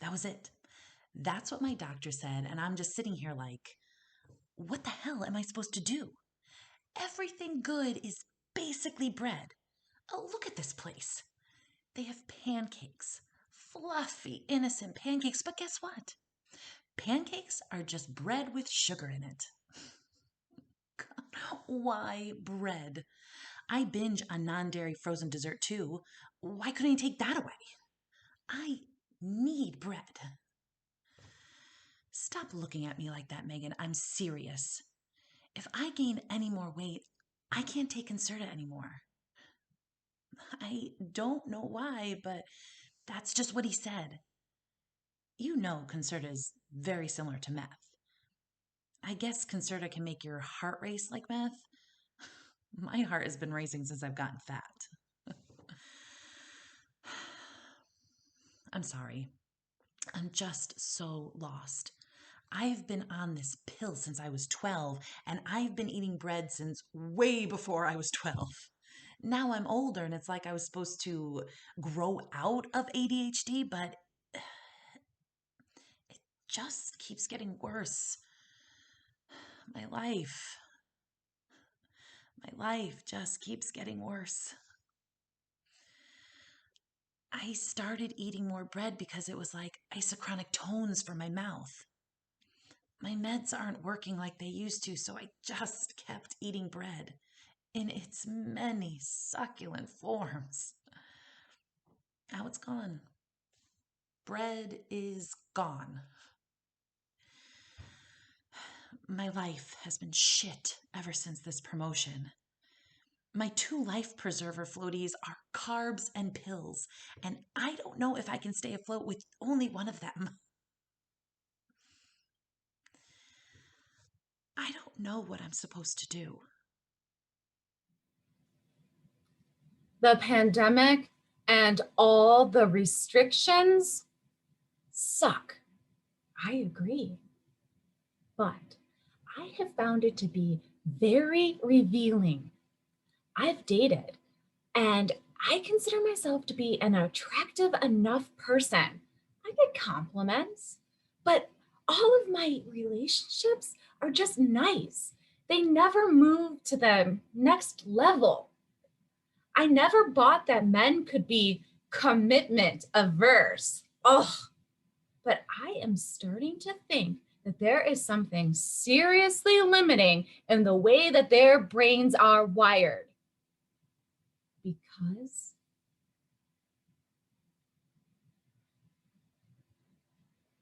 That was it. That's what my doctor said, and I'm just sitting here like, what the hell am I supposed to do? Everything good is basically bread. Oh, look at this place. They have pancakes. Fluffy, innocent pancakes, but guess what? Pancakes are just bread with sugar in it. God, why bread? I binge on non-dairy frozen dessert too. Why couldn't he take that away? I need bread. Stop looking at me like that, Megan. I'm serious. If I gain any more weight, I can't take Concerta anymore. I don't know why, but that's just what he said. You know Concerta is very similar to meth. I guess Concerta can make your heart race like meth. My heart has been racing since I've gotten fat. I'm sorry. I'm just so lost. I've been on this pill since I was 12, and I've been eating bread since way before I was 12. Now I'm older, and it's like I was supposed to grow out of ADHD, but it just keeps getting worse. My life just keeps getting worse. I started eating more bread because it was like isochronic tones for my mouth. My meds aren't working like they used to, so I just kept eating bread in its many succulent forms. Now it's gone. Bread is gone. My life has been shit ever since this promotion. My 2 life preserver floaties are carbs and pills, and I don't know if I can stay afloat with only one of them. I don't know what I'm supposed to do. The pandemic and all the restrictions suck. I agree. But I have found it to be very revealing. I've dated, and I consider myself to be an attractive enough person. I get compliments, but all of my relationships are just nice. They never move to the next level. I never bought that men could be commitment averse. Ugh. But I am starting to think that there is something seriously limiting in the way that their brains are wired. Because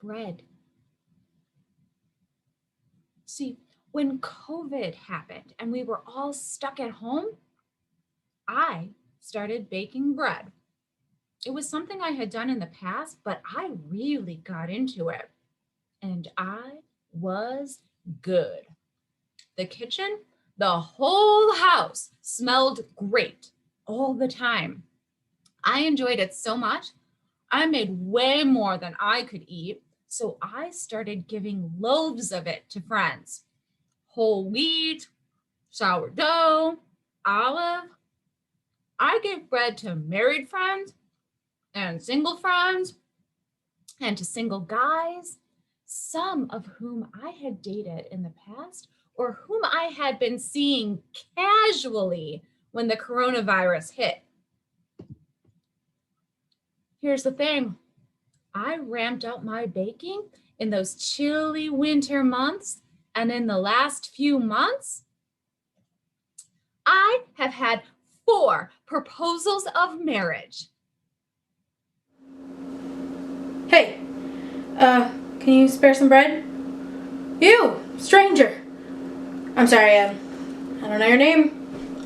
bread. See, when COVID happened and we were all stuck at home, I started baking bread. It was something I had done in the past, but I really got into it. And I was good. The kitchen, the whole house smelled great all the time. I enjoyed it so much, I made way more than I could eat, so I started giving loaves of it to friends. Whole wheat, sourdough, olive. I gave bread to married friends and single friends and to single guys, some of whom I had dated in the past or whom I had been seeing casually when the coronavirus hit. Here's the thing. I ramped up my baking in those chilly winter months, and in the last few months, I have had 4 proposals of marriage. Hey, can you spare some bread? You, stranger. I'm sorry, I don't know your name,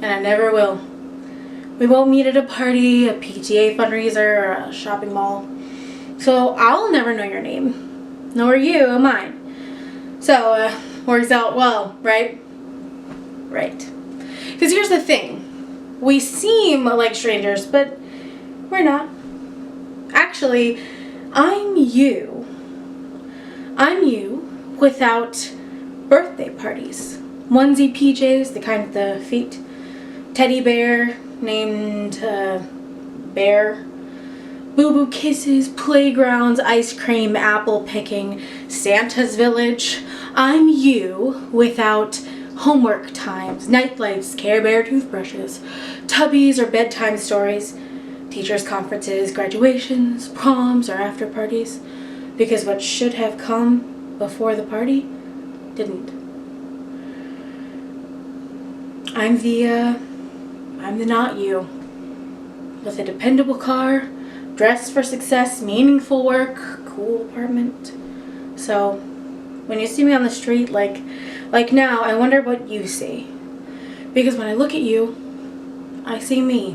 and I never will. We won't meet at a party, a PTA fundraiser, or a shopping mall. So I'll never know your name, nor you mine. So, works out well, right? Right. Because here's the thing. We seem like strangers, but we're not. Actually, I'm you. I'm you without birthday parties. Onesie PJs, the kind with the feet. Teddy bear named Bear. Boo-boo kisses, playgrounds, ice cream, apple picking, Santa's village. I'm you without homework times, nightlights, Care Bear toothbrushes, tubbies or bedtime stories, teachers' conferences, graduations, proms, or after parties. Because what should have come before the party didn't. I'm the not you. With a dependable car, dressed for success, meaningful work, cool apartment. So, when you see me on the street, like now, I wonder what you see. Because when I look at you, I see me.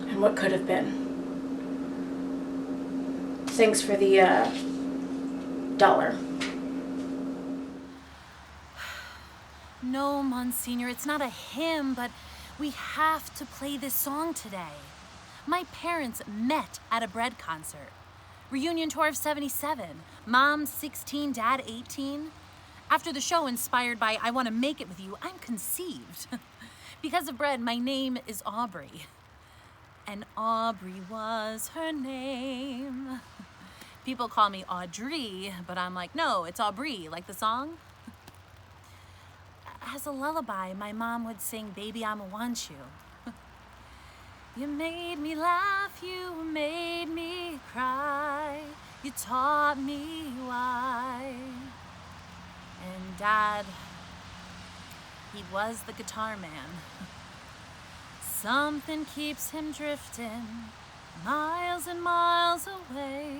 And what could have been. Thanks for the, $1. No, Monsignor, it's not a hymn, but we have to play this song today. My parents met at a bread concert. Reunion tour of 77. Mom 16, Dad 18. After the show, inspired by I Want to Make It With You, I'm conceived. Because of bread, my name is Aubrey. And Aubrey was her name. People call me Audrey, but I'm like, no, it's Aubrey, like the song. As a lullaby, my mom would sing, Baby, I'ma Want You. You made me laugh, you made me cry, you taught me why. And Dad, he was the guitar man. Something keeps him drifting miles and miles away.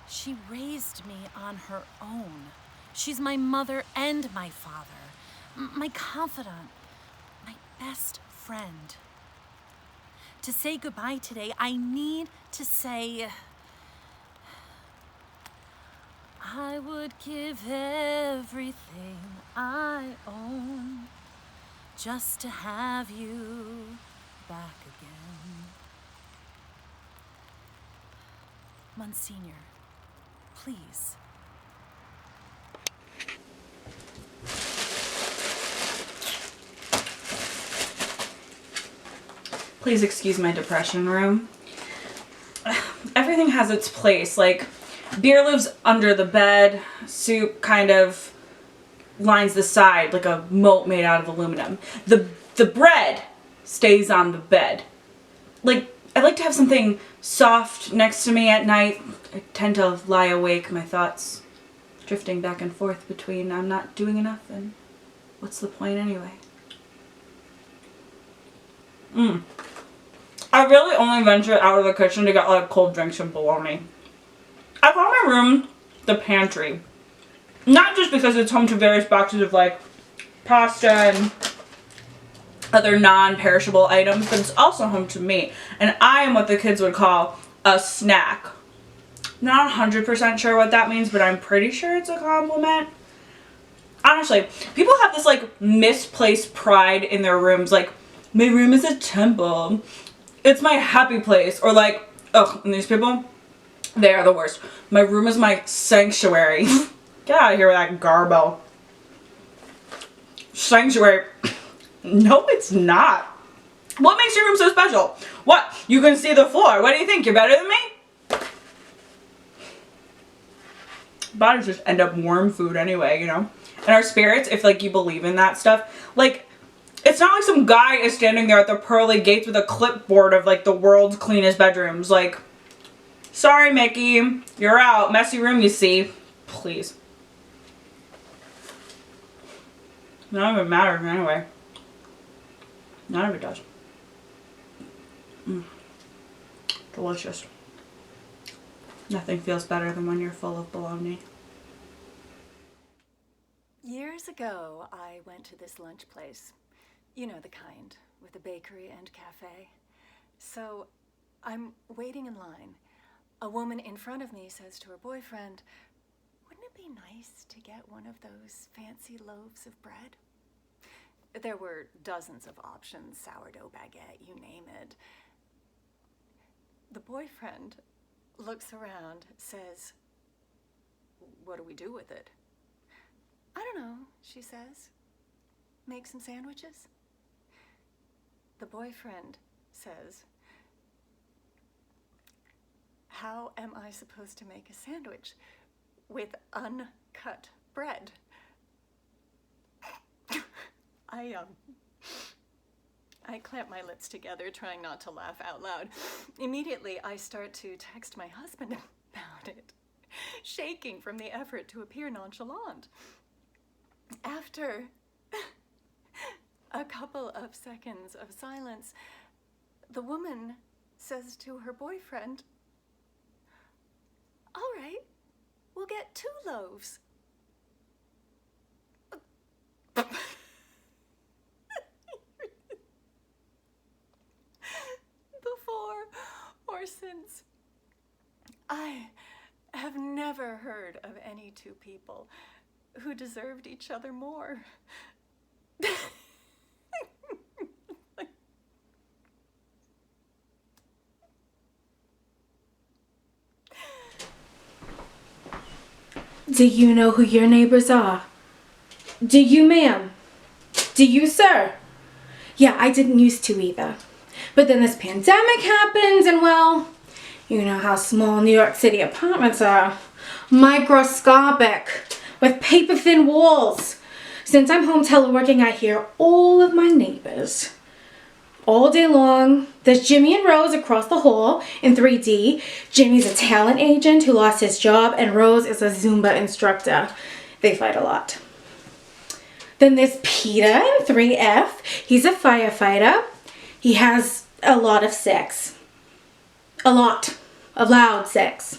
She raised me on her own. She's my mother and my father, my confidant, my best friend. To say goodbye today, I need to say, I would give everything I own just to have you back again. Monsignor, please. Please excuse my depression room. Everything has its place. Like, beer lives under the bed, soup kind of lines the side like a moat made out of aluminum. The bread stays on the bed. Like, I like to have something soft next to me at night. I tend to lie awake, my thoughts drifting back and forth between I'm not doing enough and what's the point anyway. I really only venture out of the kitchen to get like cold drinks and bologna. I call my room the pantry. Not just because it's home to various boxes of like pasta and other non-perishable items, but it's also home to me. And I am what the kids would call a snack. Not 100% sure what that means, but I'm pretty sure it's a compliment. Honestly, people have this like misplaced pride in their rooms. Like, my room is a temple. It's my happy place. Or like, ugh, and these people, they are the worst. My room is my sanctuary. Get out of here with that garbo. Sanctuary. No, it's not. What makes your room so special? What? You can see the floor. What do you think? You're better than me? Bodies just end up worm food anyway, you know? And our spirits, if like you believe in that stuff, like, it's not like some guy is standing there at the pearly gates with a clipboard of like the world's cleanest bedrooms. Like, sorry, Mickey, you're out. Messy room, you see. Please. None of it matters anyway. None of it does. Delicious. Nothing feels better than when you're full of bologna. Years ago, I went to this lunch place. You know the kind, with a bakery and cafe. So I'm waiting in line. A woman in front of me says to her boyfriend, "Wouldn't it be nice to get one of those fancy loaves of bread?" There were dozens of options, sourdough, baguette, you name it. The boyfriend looks around, says, "What do we do with it?" "I don't know," she says. "Make some sandwiches?" The boyfriend says, "How am I supposed to make a sandwich with uncut bread?" I clamp my lips together, trying not to laugh out loud. Immediately, I start to text my husband about it, shaking from the effort to appear nonchalant. After a couple of seconds of silence, the woman says to her boyfriend, "All right, we'll get 2 loaves." Before or since, I have never heard of any 2 people who deserved each other more. Do you know who your neighbors are? Do you, ma'am? Do you, sir? Yeah, I didn't used to either. But then this pandemic happened, and well, you know how small New York City apartments are. Microscopic, with paper-thin walls. Since I'm home teleworking, I hear all of my neighbors. All day long, there's Jimmy and Rose across the hall in 3D. Jimmy's a talent agent who lost his job, and Rose is a Zumba instructor. They fight a lot. Then there's Peter in 3F. He's a firefighter. He has a lot of sex. A lot of loud sex.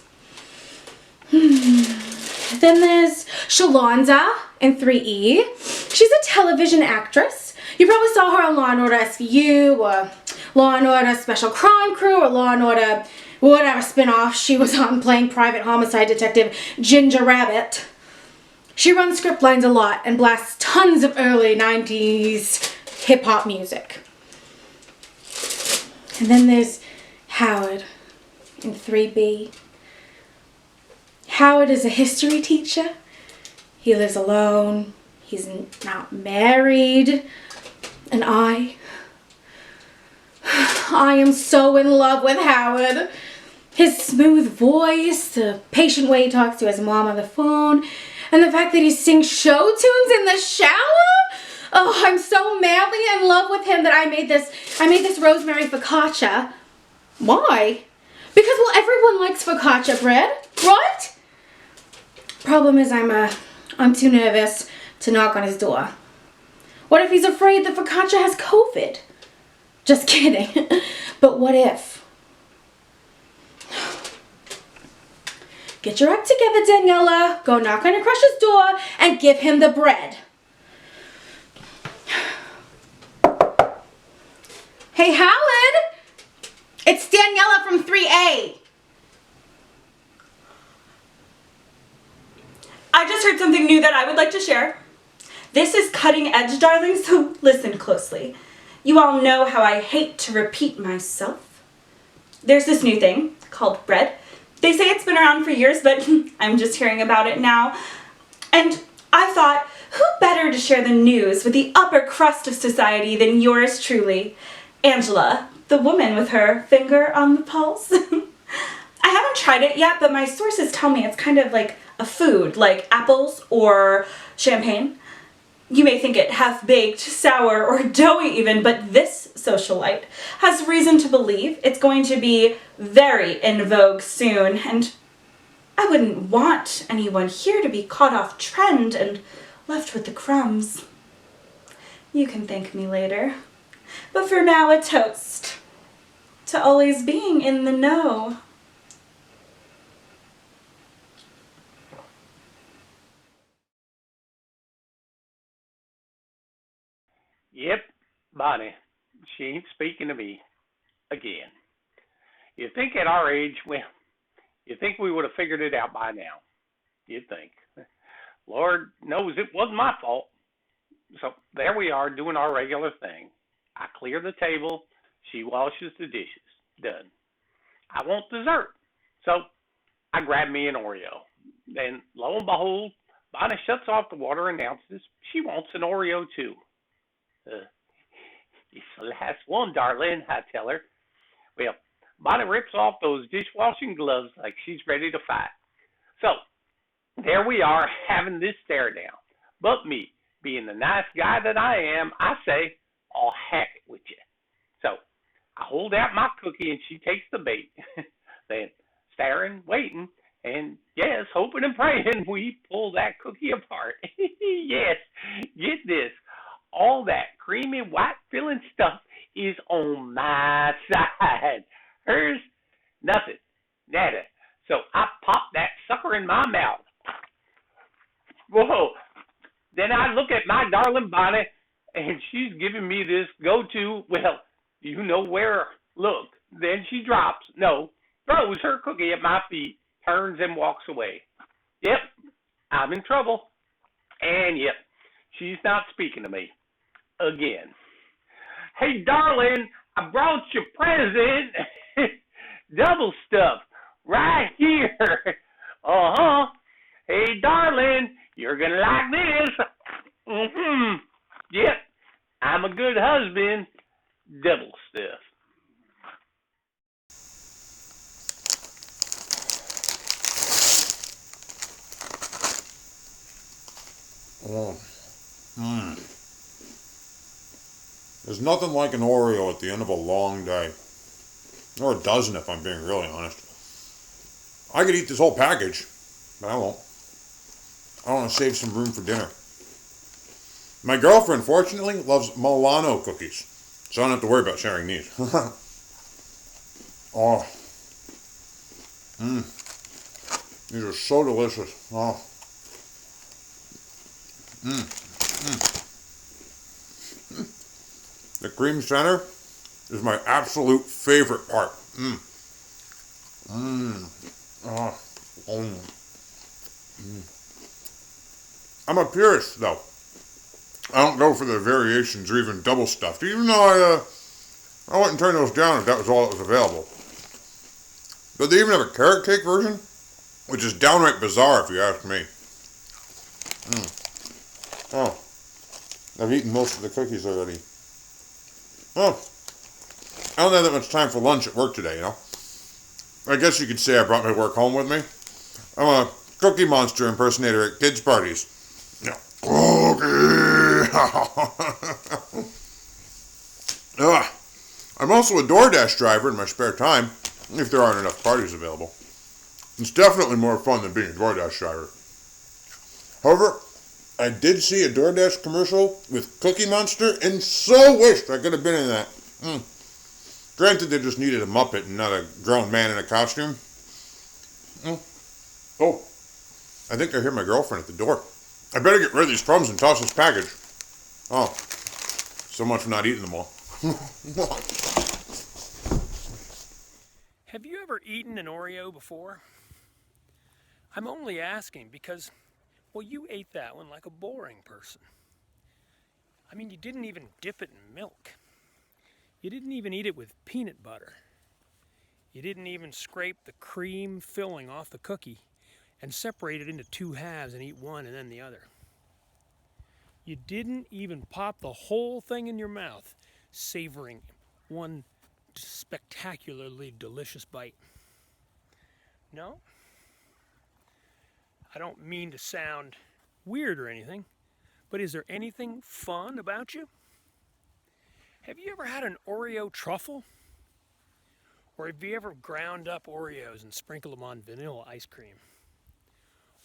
Then there's Shalonda in 3E. She's a television actress. You probably saw her on Law & Order SVU, or Law & Order Special Crime Crew, or Law & Order whatever spinoff she was on playing private homicide detective Ginger Rabbit. She runs script lines a lot and blasts tons of early 90s hip-hop music. And then there's Howard in 3B. Howard is a history teacher. He lives alone. He's not married. And I am so in love with Howard. His smooth voice, the patient way he talks to his mom on the phone, and the fact that he sings show tunes in the shower. Oh, I'm so madly in love with him that I made this rosemary focaccia. Why? Because, well, everyone likes focaccia bread, right? Problem is I'm too nervous to knock on his door. What if he's afraid that focaccia has COVID? Just kidding. But what if? Get your act together, Daniela. Go knock on your crush's door and give him the bread. Hey, Howard! It's Daniela from 3A. I just heard something new that I would like to share. This is cutting edge, darling, so listen closely. You all know how I hate to repeat myself. There's this new thing called bread. They say it's been around for years, but I'm just hearing about it now. And I thought, who better to share the news with the upper crust of society than yours truly, Angela, the woman with her finger on the pulse. I haven't tried it yet, but my sources tell me it's kind of like a food, like apples or champagne. You may think it half-baked, sour, or doughy even, but this socialite has reason to believe it's going to be very in vogue soon, and I wouldn't want anyone here to be caught off trend and left with the crumbs. You can thank me later. But for now, a toast to always being in the know. Yep, Bonnie. She ain't speaking to me again. You'd think at our age, well, you'd think we would have figured it out by now. You'd think. Lord knows it wasn't my fault. So there we are doing our regular thing. I clear the table. She washes the dishes. Done. I want dessert. So I grab me an Oreo. And lo and behold, Bonnie shuts off the water and announces she wants an Oreo too. It's the last one, darling, I tell her. Well, Bonnie rips off those dishwashing gloves like she's ready to fight. So, there we are having this stare down. But me, being the nice guy that I am, I say, I'll hack it with you. So, I hold out my cookie and she takes the bait. Then, staring, waiting, and yes, hoping and praying, we pull that cookie apart. Yes, get this. All that creamy white filling stuff is on my side. Hers, nothing. Nada. So I pop that sucker in my mouth. Whoa. Then I look at my darling Bonnie, and she's giving me this go-to, well, you know where. Look. Then she drops, throws her cookie at my feet, turns and walks away. Yep, I'm in trouble. And yep, she's not speaking to me. Again. Hey, darling, I brought you a present. Double stuff right here. Uh-huh. Hey, darling, you're going to like this. Mm-hmm. Yep, I'm a good husband. Double stuff. Oh. There's nothing like an Oreo at the end of a long day. Or a dozen if I'm being really honest. I could eat this whole package, but I won't. I want to save some room for dinner. My girlfriend, fortunately, loves Milano cookies, so I don't have to worry about sharing these. Oh. These are so delicious. Oh. The cream center is my absolute favorite part. I'm a purist, though. I don't go for the variations or even double stuffed, even though I wouldn't turn those down if that was all that was available. But they even have a carrot cake version, which is downright bizarre if you ask me. Oh, I've eaten most of the cookies already. Oh, I don't have that much time for lunch at work today, I guess you could say I brought my work home with me. I'm a Cookie Monster impersonator at kids' parties. Cookie! I'm also a DoorDash driver in my spare time, if there aren't enough parties available. It's definitely more fun than being a DoorDash driver. However, I did see a DoorDash commercial with Cookie Monster and so wished I could have been in that. Granted, they just needed a Muppet and not a grown man in a costume. Oh, I think I hear my girlfriend at the door. I better get rid of these crumbs and toss this package. Oh, so much for not eating them all. Have you ever eaten an Oreo before? I'm only asking because, well, you ate that one like a boring person. I mean, you didn't even dip it in milk. You didn't even eat it with peanut butter. You didn't even scrape the cream filling off the cookie and separate it into two halves and eat one and then the other. You didn't even pop the whole thing in your mouth, savoring one spectacularly delicious bite. No? I don't mean to sound weird or anything, but is there anything fun about you? Have you ever had an Oreo truffle? Or have you ever ground up Oreos and sprinkled them on vanilla ice cream?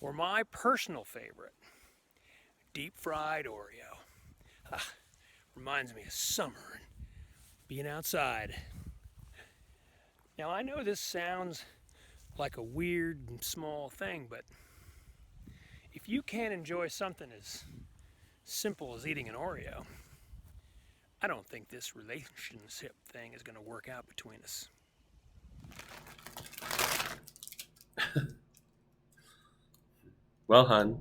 Or my personal favorite, deep fried Oreo. Reminds me of summer and being outside. Now I know this sounds like a weird and small thing, but if you can't enjoy something as simple as eating an Oreo, I don't think this relationship thing is going to work out between us. Well, hun,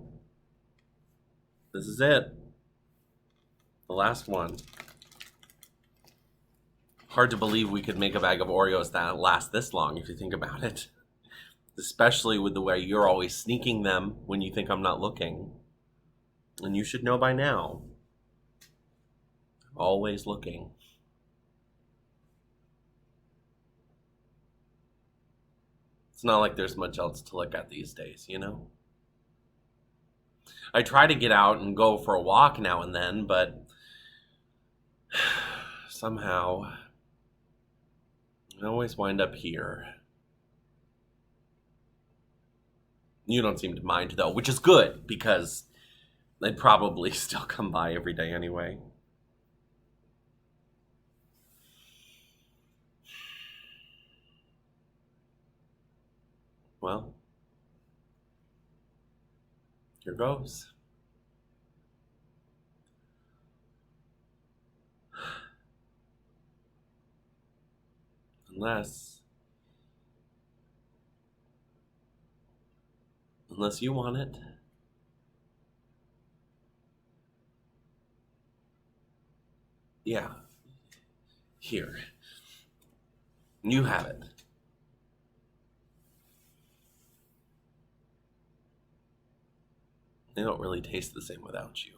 this is it. The last one. Hard to believe we could make a bag of Oreos that last this long if you think about it. Especially with the way you're always sneaking them when you think I'm not looking. And you should know by now. Always looking. It's not like there's much else to look at these days, you know? I try to get out and go for a walk now and then, but somehow I always wind up here. You don't seem to mind, though, which is good, because I'd probably still come by every day anyway. Well, here goes. Unless you want it. Yeah. Here. You have it. They don't really taste the same without you.